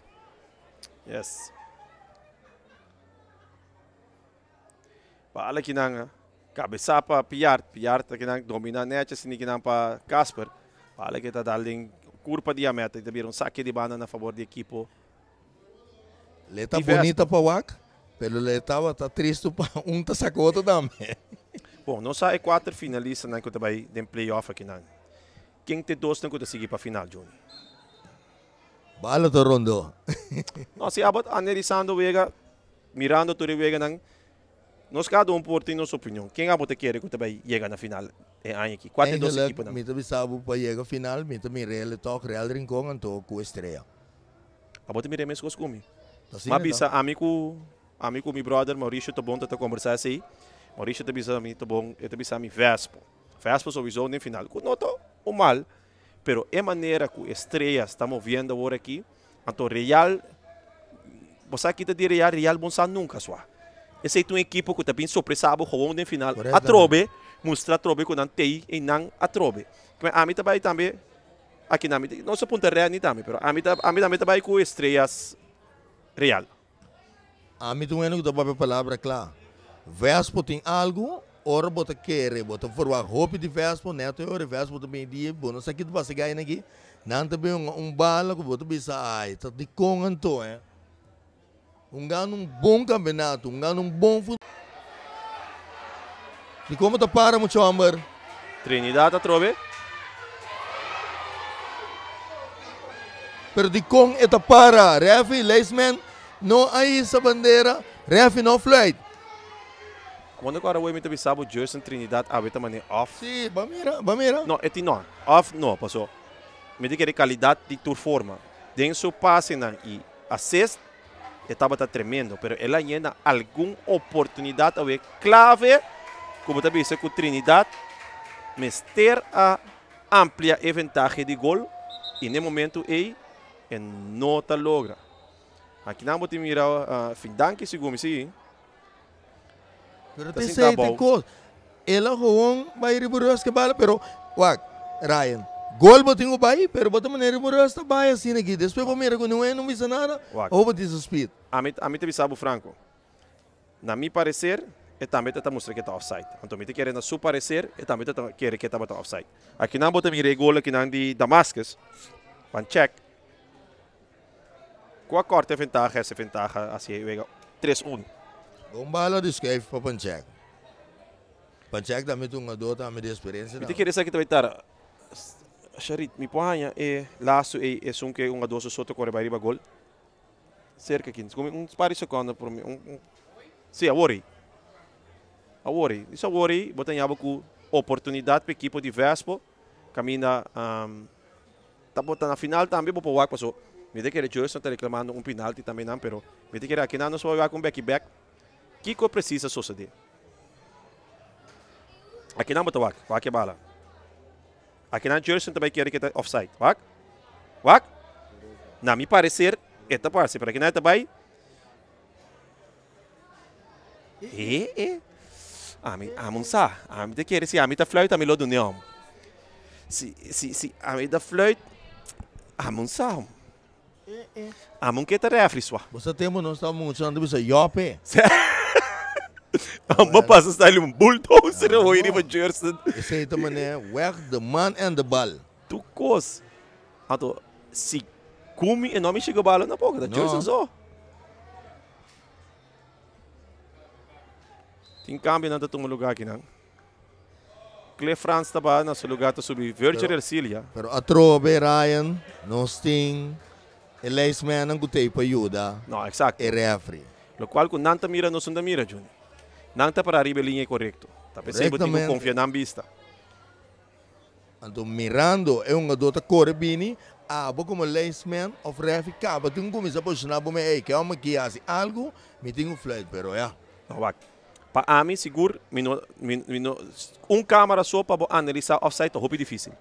Yes. Bala aqui na cabeça para Piart tá aqui na domina net assim que na para Casper. Bala que tá dando curva de meta e também saque de banda na favor da equipe. Ele tá bonita para Wak, pero ele tá triste para tá sacou outro também. Bom, nós sai 4 finalistas na que vai de playoff aqui na. Quem tem 2 não que seguir para final, Johnny. Bala to rondo. Nós se abot analisando vega, mirando tudo vega nang. Nós cada porta nossa opinião. Quem abot quer que vai chegar na final? É aqui. 4 2 equipes não. Me também sabe para chegar final, me também Real toque Real Rincón anto com estreia. Abot me remes com comigo. Mas bisa amigo mi brother Maurício tá bom tá conversar assim. Maurício tá bisa mi tá bom, tá bisa mi Vespo. Vespo sowieso na final. Não tô o mal, pero é maneira que estrelas está movendo agora aqui. Anto Real, você aqui tá de Real bom sa nunca só. Esse é uma equipe que tá bem surpresado com na final. A trobe mostra a trobe com antei e não a trobe. A mim também aqui na mim não se ponta real nem também, pero a mim também com estrelas Real. A mim também não dá para palavra clara. Vespo tem algo, ora bota querer, bota forward hope de Vespo, neto ora Vespo também dia, bom, não sei que tu vai chegar aqui. Não também bala que bota bisa ai, tá de com anto, ganha bom campeonato, ganha bom futebol. E como tá para muito amor? Trinidad a trobe. Pero de com eta para, refi, Leisman, não aí essa bandeira, refi não flight. Quando agora o me sabe o Jerson Trinidad a ver também off. Sim, vamira. Não, é não. Off não, passou. Me diz que a qualidade de tua forma. Dentro passe na e assist estava tremendo, pero ela ainda alguma oportunidade a ver clave, como também disse com Trinidad, mester a amplia vantagem de gol e no momento aí não está logra. Aqui não vou te mirar Findanque segundo sim. Pero te sei tem coisa. Ela gewoon vai rigoroso que bala, pero wag Ryan. Gol botinho vai, pero bota maneira rigorosa tá vai assim aqui. Depois vou mirar que não visa nada. Ou botar speed. A mim te sabe Franco. Na mi parecer, e também tá mostrando que tá offside. Então me te querendo na seu parecer, e também tá querendo que tá offside. Aqui não bota mirar gol aqui não de Damascus. Van check. Qual corte vantagem essa vantagem assim, 3-1. Bom bala de escape para Panchek. Panchek também tem uma dota de experiência. Me te querer saber que vai estar Charit, mi puhanya laço e que uma doce soto corre vai riba gol. Cerca 15, como pari secondo por mim. Sim, a worry. Isso a worry, botan yabo com oportunidade para equipe de Vespo. Camina tá botando na final também para o Wak passou. Me te querer Jerson tá reclamando penalti também não, pero me te querer aqui não só vai com back. Kiko precisa suceder. Aqui não bota Wak é bala. Aqui na Jerson também quer que está offside. Wak? Na me parecer, esta parte, para aqui não está bem. A mim te quer se a mim tá flauta me lo do neom. se a mim da fluit, a mão sabe. A mão que tá refri só. Você tem não está muito andando você yope. Amma passa style um bulldozer ou ir para Jerson. Esse aí também é weg the man and the ball. Tu cos. Ato se come e não me chega bala na boca da Jerson só. Tem câmbio na tum lugar aqui não. Cle France tá na seu lugar tá subir Virgil Ercilia. Pero atrobe Ryan, no sting. Elias man não gostei para ajuda. Não, exato. É refri. Lo qual com nanta mira não sunda mira, Juni. Nanta para arriba linha correto. Tá pensando que confia na vista. Então mirando é um adota correbini, abo como Elias man of refri acaba tem como se posicionar para me que é uma que assim algo, me tem flight, pero é. Não vai. Para mim seguro, câmera só para analisar offside é difícil.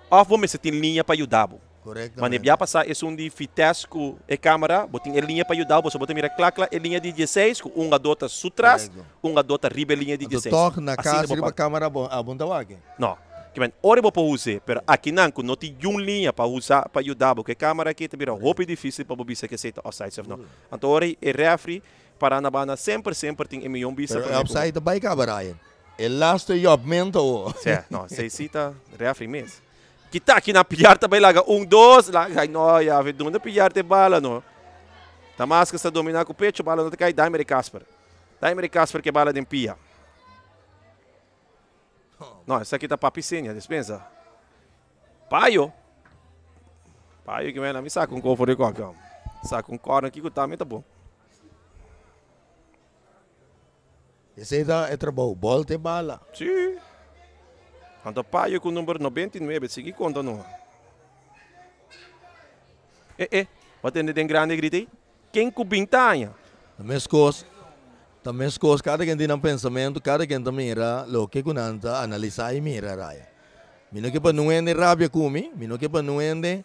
Off você tem linha para ajudar. Correto. Mas nebia passar é um de fitness com a câmera, botem a linha para ajudar, você bota mira clacla, a linha de 16 com adota sutras, adota riba linha de 16. Toque na casa riba câmera abunda wake. Não. Que bem, ora para usar, pero aqui não tem uma linha para usar para ajudar, porque a câmera aqui também é difícil para você que aceita offside não. Então ora é refri para na bana sempre tem um milhão bisa. Pero offside vai câmera aí. É last job mento. Sim, não, se cita refri mesmo. Kita aqui na pilhar também laga 2 laga não já vê onde pilhar te bala não. Tamasca está dominar com o pecho bala não te cai Daimer Casper que bala de pia. Não, essa aqui tá papicinha, dispensa. Paio que vem na me saca cofre de coca. Saca corno aqui que tá muito bom. Esse é trabalho, bola te bala. Sim. Então, Paio com o número 99, segui conta não. Wat in de grande grite? Quem cubintanha? Também coisas, cada quem tem um pensamento, cada quem também mira, o que kunanta analisar e mira raya. Mino que para não ende rabia comi, mino que para não ende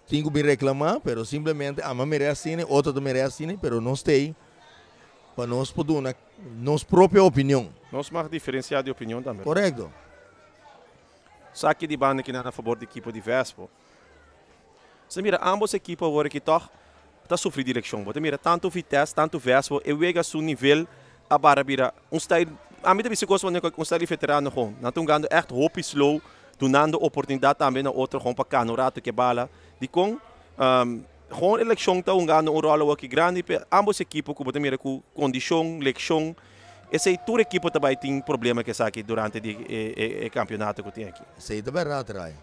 tenho que reclamar, pero simplesmente ama merece assim, outro também merece assim, pero não sei para nós poder nossa própria opinião. Nós mag diferenciar de opinião também. Correto. Saque de banda que não a favor da equipe de Vespo. Você mira, ambos equipes agora que tá sofrendo direção. Você mira, tanto Vitesse, tanto Vespo, e vega seu nível a barra vira style. A mim também se gosta de style veterano gewoon. Não estão ganhando echt hoop slow, donando oportunidade também na outra gewoon para canorato que bala. De com gewoon eleição tá ganhando rol aqui grande. Ambos equipes que você mira com condição, eleição. Esse tour equipe também tem problema que aqui durante o campeonato que tem aqui. Sei da verdade, Rai.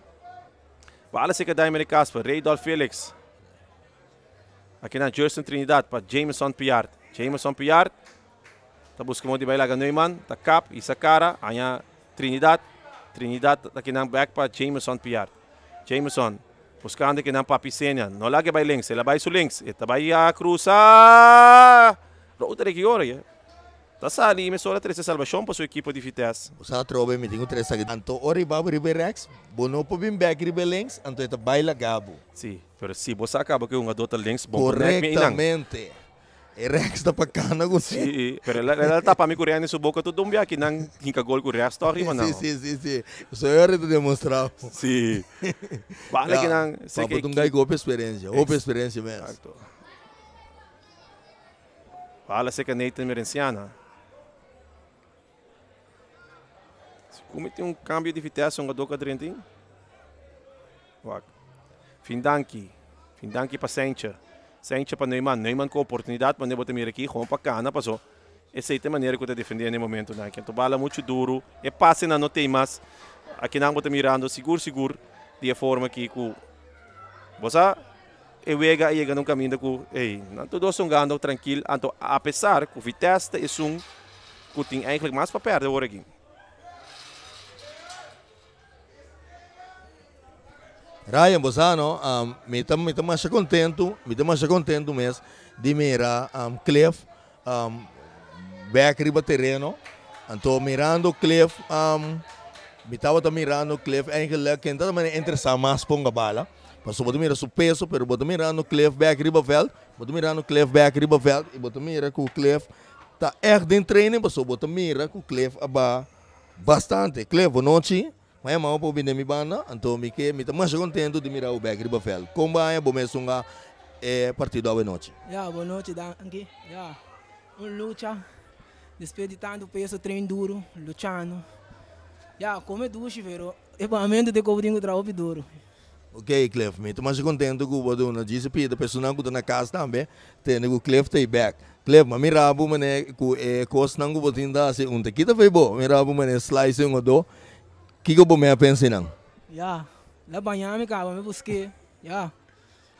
Fala se que Daimer Casper, Reydolf Felix. Aqui na Jerson Trinidad para Jameson Piard. Jameson Piard. Tá buscando de bailar Neumann, tá Cap, Isakara, aí Trinidad. Trinidad aqui na back para Jameson Piard. Jameson buscando aqui na Papicenia. Não lagi vai links, ela vai su links. Ita vai a cruzar. Outra aqui agora, tá sali, me sola 3 salvação para sua equipe de Vitesse. O sa trobe me tenho 3 sagit. Anto ori babu Riberex, bono po bim back Ribelengs, anto ita baila gabo. Sim, pero se você acaba com uma dota links bom. Corretamente. E Rex da pacana com sim. Pero ela tá para me correr nesse boca todo um aqui não hinca gol com o resto arriba não. Sim. O senhor é de demonstrar. Sim. Vale que não. Sei que tungai golpe experiência, golpe experiência mesmo. Fala se que Nathan Merenciana. Como tem câmbio de Vitesse, um doca Trentin. Findanki para Sencha para Neumann com oportunidade para botar mira aqui, com para cana passou. Essa é a maneira que eu defender no momento, né? Que bala muito duro, e passe não tem mais. Aqui não botar mirando seguro de forma que com você chega e no caminho com, não todos são ganhando tranquilo, então apesar que o Vitesse é que tem eigenlijk mais para perder agora aqui. Ryan Bosano, me está mais contento mesmo de mirar Cliff back riba terreno. Então mirando Cliff, me estava mirando Cliff, eigenlijk quem também interessa mais ponga bala. Mas você mira seu peso, pero você mirando Cliff back riba veld, você mirando Cliff back riba veld, e você mira que o Cliff tá echt em treino, mas você mira que o Cliff aba bastante. Cliff noite Mas é mal para o minha banda, então me estou mais contente de mirar o back de Bafel. Como é bom mesmo partido à noite? Boa noite, Danke. Luta. Depois de tanto peso, treino duro, lutando. Como é duro, vero? Equipamento de cobrinho trabalho duro. Ok, Clef, me estou mais contente com o Baduna. Disse que a pessoa que está na casa também, tem o Clef tem back. Clef, mas mirabu mané com coisa não vou tentar se kita foi bom. Mirabu mané slice um do. Que eu me pensei não. Lá banhar me cava, me busquei.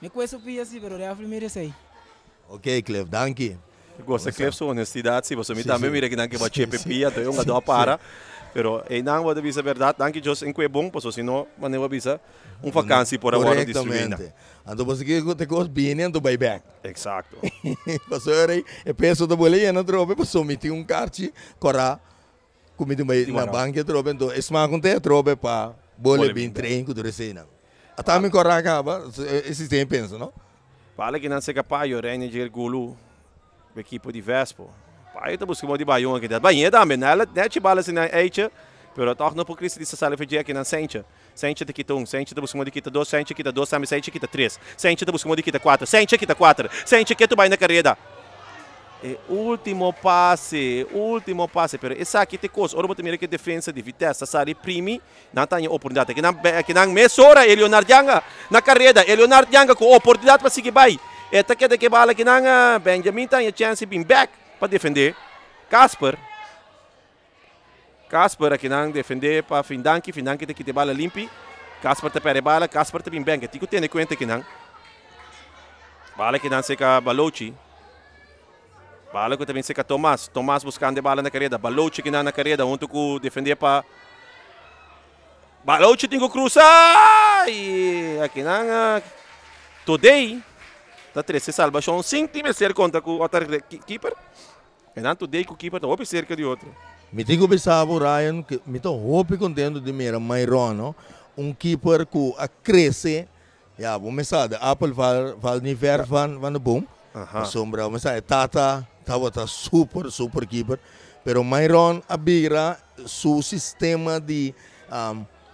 Me conheço pia assim, pero é a primeira sei. Ok, Clef, danke. Gosta Clef sua honestidade, se você me também mira que não que bater pepia, então eu não para. Pero não vou dizer a verdade, danke Jos em que é bom, porque senão não vou dizer vacância por agora distribuindo. Então você que te cost bem, então vai back. Exato. Passou aí, é peso da boleia na tropa, passou meter carte, corá, comida na banca tropa, então esse mal acontece tropa para bole bem treino do recena. Até me corá acaba, esse tem pensa, não? Fala que não se capaz, eu reino de gulu, equipe de Vespo. Pai, eu busco de Bayão aqui. Bayão também, né? Não te bala assim na eixa, pero toch não por Cristo disse sala fedia aqui na Sencha. Sencha de quita Sencha de busco de quita dois, Sencha quita dois, também Sencha quita três, Sencha de busco de quita quatro, Sencha quita quatro, Sencha que tu vai na carreira. Último passe, pero essa aqui te coisa. Ora, mira que defesa de Vitesse, sari primi, não tem oportunidade. Que não mesora, Leonardo Janga na carreira, Leonardo Janga com oportunidade para seguir vai. Eta que bala que não Benjamin tem a chance de back para defender. Casper aqui não defender para Findanki tem que ter bala limpi. Casper te perde bala, Casper te bem bem. Tico tem conta que não. Bala que não seca Balochi. Bala que também seca Tomás buscando bala na carreira. Balochi que não na carreira, junto com defender para Balochi tem que cruzar. E aqui não. Today tá 13 salvação, 5 times ser contra com o outro keeper. E não today com o keeper tá cerca de outro. Me digo pensava Ryan que me tô muito contente de mirar Myron, keeper que a cresce. Vamos sabe, Apple vai nível van de boom. Sombra, vamos sabe, Tata tá super keeper, pero Myron abira seu sistema de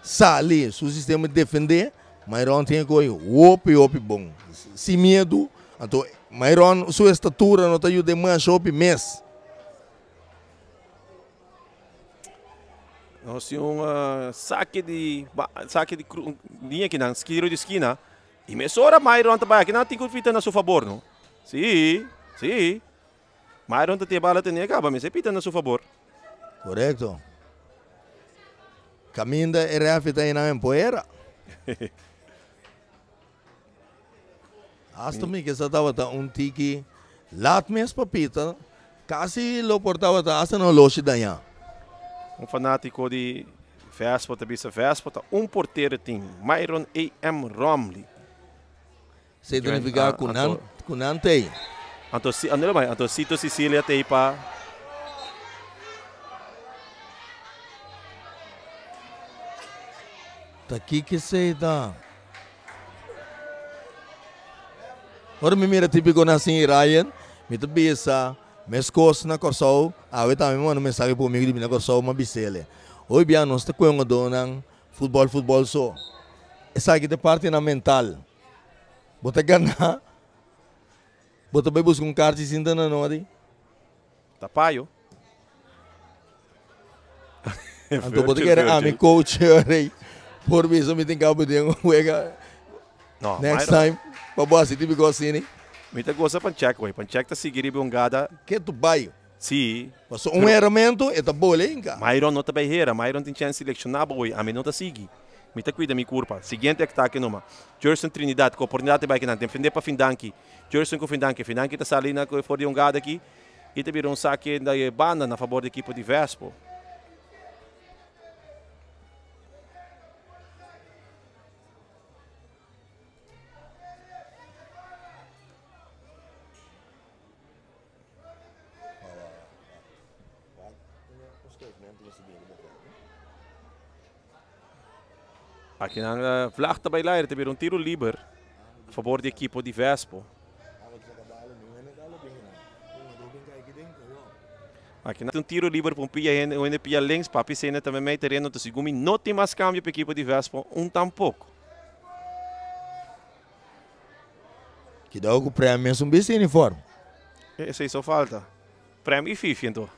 salir, seu sistema de defender. Myron tem coisa opi bom. Sem medo, então Myron sua estatura não tá ajuda mais opi mês. Nós temos saque de linha aqui na esquina de esquina. E mesora Myron também aqui não tem que ficar na seu favor, não? Sim. Myron tem bala tem acaba, mas é pita na seu favor. Correto. Caminho da RF tá aí na empoeira. Hasta me que estava tiki lat mes papita, quase lo portava hasta no loche danha. Fanático de Vespa, porteiro tem Myron A.M. Romley. Se identificar com Nante. Então Cito Sicília tem para tá aqui que sei tá. Ora me mira típico assim Ryan, me te bisa, mescos na Corsol, a também manda mensagem para mim de na Corsol uma bisele. Hoje bem nós está com uma dona futebol só. Essa aqui é parte na mental. Bota ganhar. Bota vai buscar carta e sinta na nodi. Tapaio. Então bota querer me coach aí. Por isso me tem que abrir um juega. Next time. Para se típico assim. Muita coisa para check, tá seguir e gada. Que tu vai? Sim. Passou erramento e tá boa ainda. Myron não tá bem era, Myron tem chance de selecionar boy, a mim não tá seguir. Muita cuida minha curva. Seguinte ataque numa. Gerson Trinidad com oportunidade vai que não defender para Findanki. Gerson com Findanki tá saindo com fora de gada aqui e te virou saque da banda na favor da equipe de Vespo. Aqui na vlakte bij Leider te weer een tiro liber a favor da equipe de Vespo. Aqui um tiro livre para um pia hen, o pia links, papi cena também meio terreno, então segumi não tem mais câmbio para a equipe de Vespo, tampouco. Que dá o prêmio é um bem uniforme. Esse aí só falta. Prêmio e FIFA, então.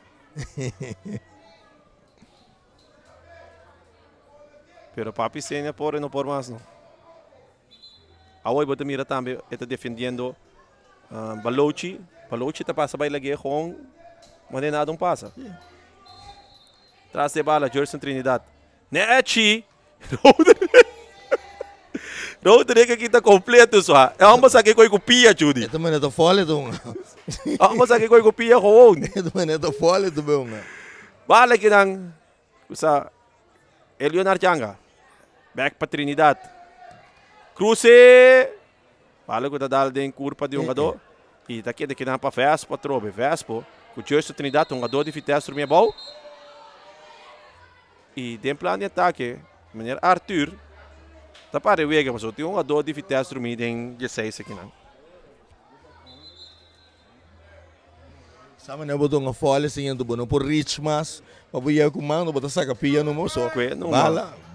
Pero papi cena por não por mais não. A hoje bota mira também, está defendendo Balochi. Balochi está passa vai lagi com mas nada não passa. Traz de bala, Gerson Trinidad. Nechi! Rodrigo aqui está completo só. É uma coisa que copia, Judy. Esta maneira fole do. É uma coisa que copia com. Esta maneira fole do meu. Bala aqui nang sa Elionar Janga. Back para Trinidad. Cruze. Bala ko dadal din curva de jogador. E daqui na para Vespo, trobe. Vespo. O Gerson Trinidad, um jogador de vitesse por minha bola. E tem plano de ataque. Maneira Arthur. Tá para o Vega, mas tem um jogador de vitesse por mim em 16 aqui não. Sabe, né, botou uma folha assim, então, não por rich mas, para ver como mano, botar saca pia no moço.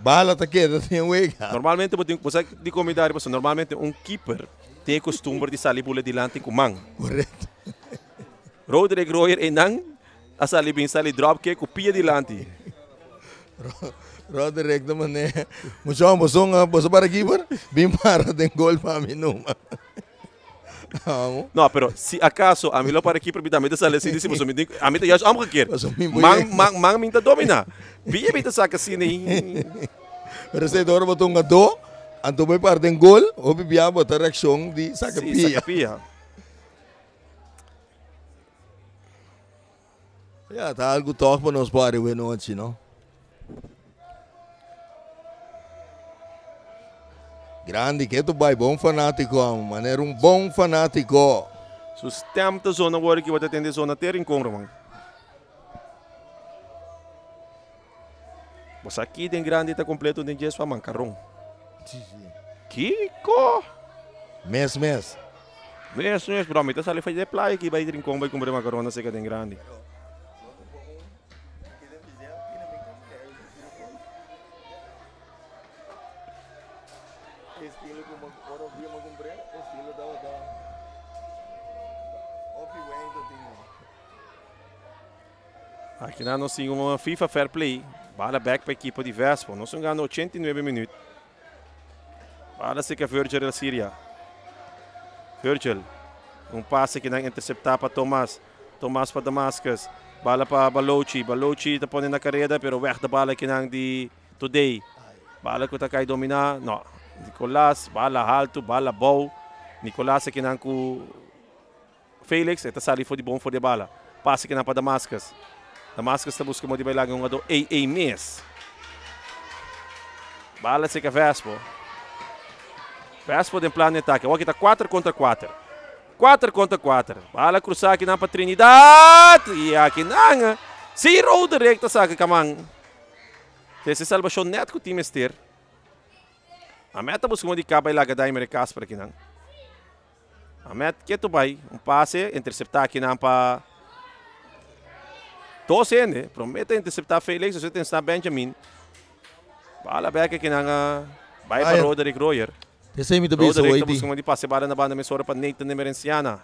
Bala tá aqui, tem um Vega. Normalmente, você de comentário, normalmente um keeper tem costume de sair por delante com mão. Correto. Rodrigo Royer e não a sair bem sair drop que copia delante. Rodrigo da mané, moço para keeper, bem para tem gol para mim não. Não, pero se acaso a melhor para keeper me dá medo sair assim, se você me diz, a mim já amo que quer. Mang minta domina. Via minta saca assim nem. Pero se dor botou um do, anto vai para tem gol, ou bibia botar reação de saca pia. Ja, tá algo toque para nós para o noite, não? Grande, que tu vai bom fanático, mano, era um bom fanático. Sustenta zona agora que vai atender zona ter em Congo, mano. Você aqui tem grande tá completo tem dias para mancarrão. Kiko. Mês. Bro, me tá sale fazer play que vai ter vai comprar macarrão na seca tem grande. Aqui nós temos uma FIFA Fair Play. Bala back para a equipe de Vespo. Nós ganhamos 89 minutos. Bala seca Virgil da Síria. Virgil. Um passe que não interceptar para Tomás. Tomás para Damascus. Bala para Balochi. Balochi está pondo na carreira, pero weg da bala que não de Today. Bala que está cai dominar. Não. Nicolás. Bala alto. Bala bow. Nicolás que não com Felix. Está sali for de bom for de bala. Passe que não para Damascus. Damascus está buscando de bailar um jogador mês. Bala seca Vespo. Vespo tem plano de ataque. Aqui está 4 contra 4. 4 contra 4. Bala cruzar aqui na para Trinidad. E aqui não. Se roda recta saca camang. Se salvação net com o time ester. A meta buscando de cá bailar gadai mercas para aqui não. A meta que tu vai um passe interceptar aqui na para Tosse, né? Promete interceptar Felix, você tem que estar Benjamin. Bala back aqui na vai para Rodrigo Royer. Rodrigo busca de passe bala na banda mesora para Nathan Merenciana.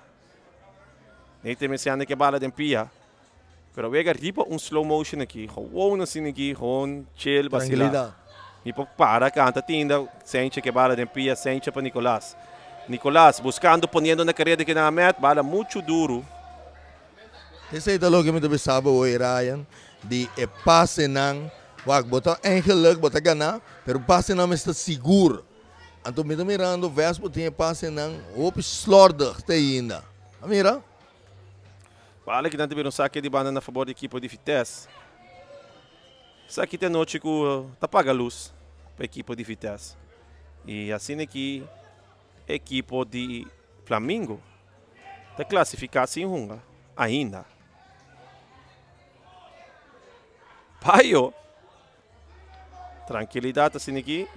Nathan Merenciana que bala de pia. Pero vega tipo slow motion aqui. Gewoon assim aqui, gewoon chill, vacilar. E para canta tinda, sente que bala de pia, sente para Nicolás. Nicolás buscando, poniendo na carreira aqui na met, bala muito duro. Esse é o que eu me sabe hoje, Ryan, de passe não, bota engeluk, bota ganhar, pero passe não está seguro. Então me mirando, Vespo tinha passe não, op slordig te ainda. Mira? Vale que não teve saque de banda na favor da equipe de Vitesse. Saque de noite que apaga a luz para a equipe de Vitesse. E assim aqui, a equipe de Flamengo está classificada sem runga ainda. Paio. Tranquilidade assim aqui.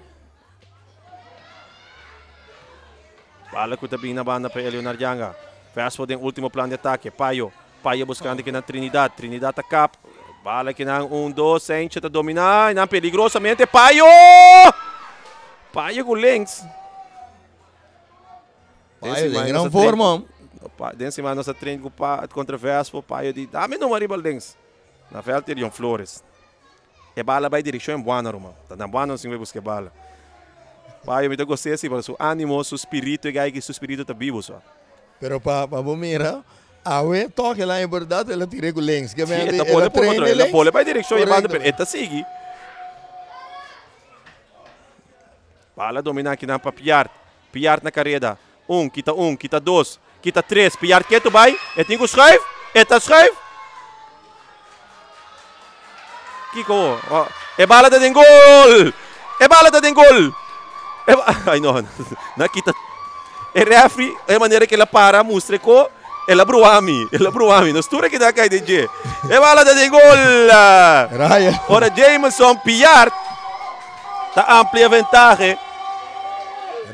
Bala que também na banda para Leonardo Janga. Vespo tem último plano de ataque. Paio. Paia buscando aqui na Trinidad. Trinidad a cap. Bala aqui na 1-2. Sente a dominar. E na peligrosamente. Paio! Paio com links. Paio tem grande forma. Dentro de nossa treino contra o Vespo. Paio de. Dá-me no mariba links. Na velta de Flores. E bala vai direção em boa, Roma. Tá boa, não se vai buscar bala. Pai, eu me gostei assim, para o ânimo, o espírito, e que o espírito está vivo só. Pero para mira, a we toque lá em verdade, ela tira com links. Que ela pode por controle, ela pode vai direção e banda, pero esta sigue. Bala dominar aqui na Piart. Piart na carreira. Kita 2, kita 3. Piart que tu vai? É tem que schrijf? Eta schrijf? Kiko, é bala da gol! É bala da gol! Ai não, não kita. É refri, é a maneira que ela para, mostra que ela bruami, não estura que dá cai de G. É bala da gol! Ryan. Ora Jameson Piart, tá amplia vantagem.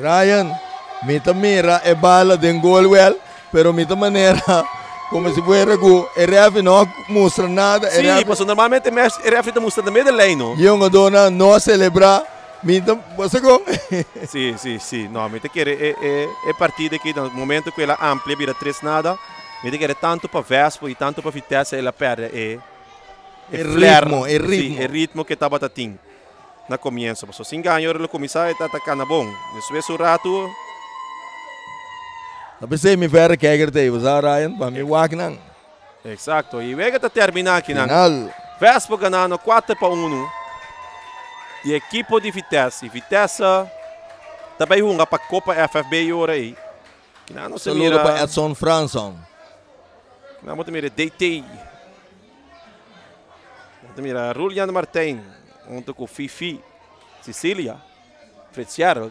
Ryan, mita mira é bala de gol well, pero mita maneira como se fuera que el referee no muestra nada. Sí, pues normalmente el referee te muestra también del lane, ¿no? Y una dona no celebra, você com? Sì, no, mi te quiere è partita che nel momento che la amplia vira 3 nada, mi te quiere tanto per Vespo e tanto per Vitesse e la perde il ritmo che stava tatin na comienzo, so sin ganho il commissario sta attaccando bom. Nesse rato Tapi saya mi ver kijker te, Ryan, para mi wak nang. Exacto, e vega tá terminar aqui nang. Vespo ganhando 4-1. E equipo de Vitesse. Vitesse também junga para a Copa FFB hora aí. Saludo para Edson Franson. Não vou mira DT. Vou mira Julian Martin, junto com Fifi, Cecília, Fritziardo.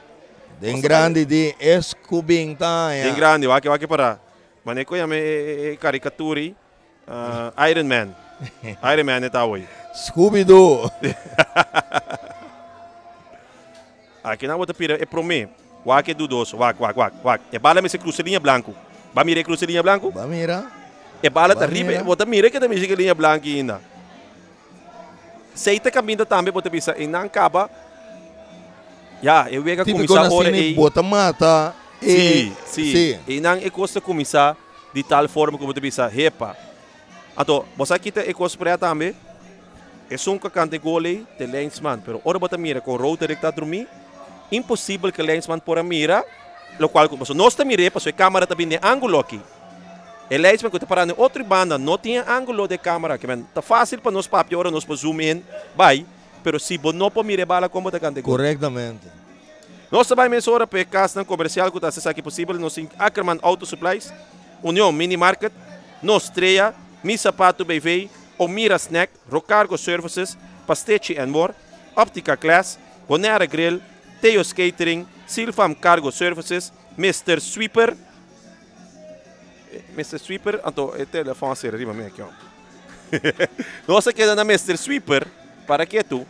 Den grande de Escubinta. Den grande, waki para. Maneco ya me caricaturi. Iron Man. Iron Man é hoje. Scooby-Doo. Aqui não vou te pedir, é para mim. Wak é dudoso, wak. É bala me se crucelinha branco. Ba mire crucelinha branco? Ba mira. É bala tá ribe, vou te mire que também se linha branca ainda. Seita caminho também vou te pensar e não acaba. Ja, eu vejo começar hora e bota mata. Sim. E não é costa começar de tal forma como você pensa, repa. Então, você aqui é costa para também. É só um cante gole de Lensman, pero ora bota mira com rota recta dormir. Impossível que Lensman por mira, lo qual você não está mire, porque a câmera também tem ângulo aqui. E Lensman que está parando outra banda, não tinha ângulo de câmera, que tá fácil para nós papi ora nós zoom in, vai. Pero se você não pode mirar bala como está cante gol. Corretamente. Nós também hora para casa comercial que está aqui possível, nós em Ackerman Auto Supplies, União Mini Market, Nostreia, Mi Sapato BV, Omira Snack, Rocargo Services, Pastechi and More, Optica Class, Bonera Grill, Teos Catering, Silfam Cargo Services, Mr. Sweeper, então o telefone se arriba aqui. Nós queda na Mr. Sweeper, para que tu?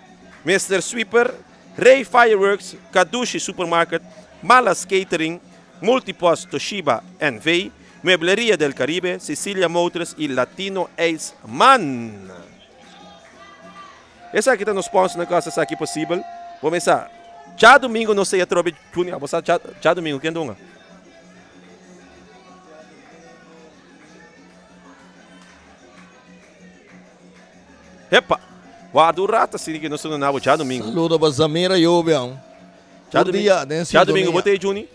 Mr. Sweeper, Ray Fireworks, Kadushi Supermarket, Malas Catering, Multipost Toshiba NV, Mebleria del Caribe, Sicilia Motors e Latino Ace Man. Essa aqui está nos sponsor na casa, essa aqui possível. Vou começar. Já domingo não sei a trobe Junior, você já domingo quem donga? Epa, o rata se que não se não já domingo. Saludo para Zamira e Obião. Já domingo botei Juni.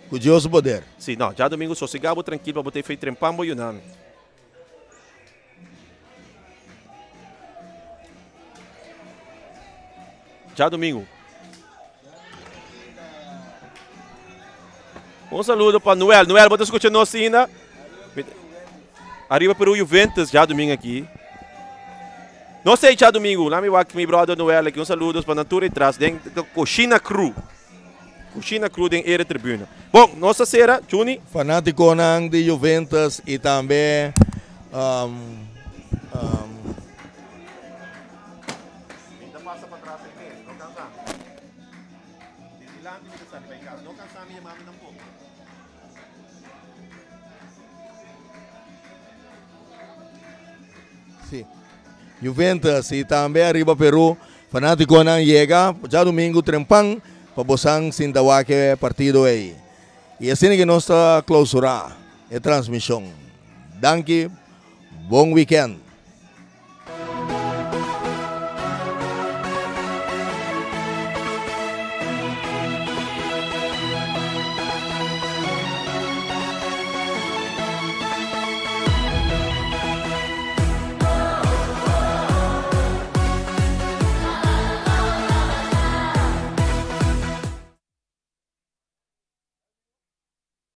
Com Deus poder. Sim, não, já domingo sossegado, tranquilo, botei feito trempambo e o nome. Já domingo. Um saludo para Noel. Noel, você escuta nós ainda? Arriba para o Juventus, já domingo aqui. Não sei já domingo, lá meu brother Noel aqui. Um saludo para a Natura e Traz, dentro da Coxina Cru. Coxina Cru dentro da tribuna. Bom, nossa será, Juni. Fanático de Juventus e também passa para trás aqui, não cansar. Desvilante de cansar, vai casa, não cansar minha mãe tampouco. Sí. Juventus e também arriba Peru. Fanático não chega. Já domingo trempang para bosang sintawaque partido aí. E assim que nós está clausurar a transmissão. Danke, bom weekend.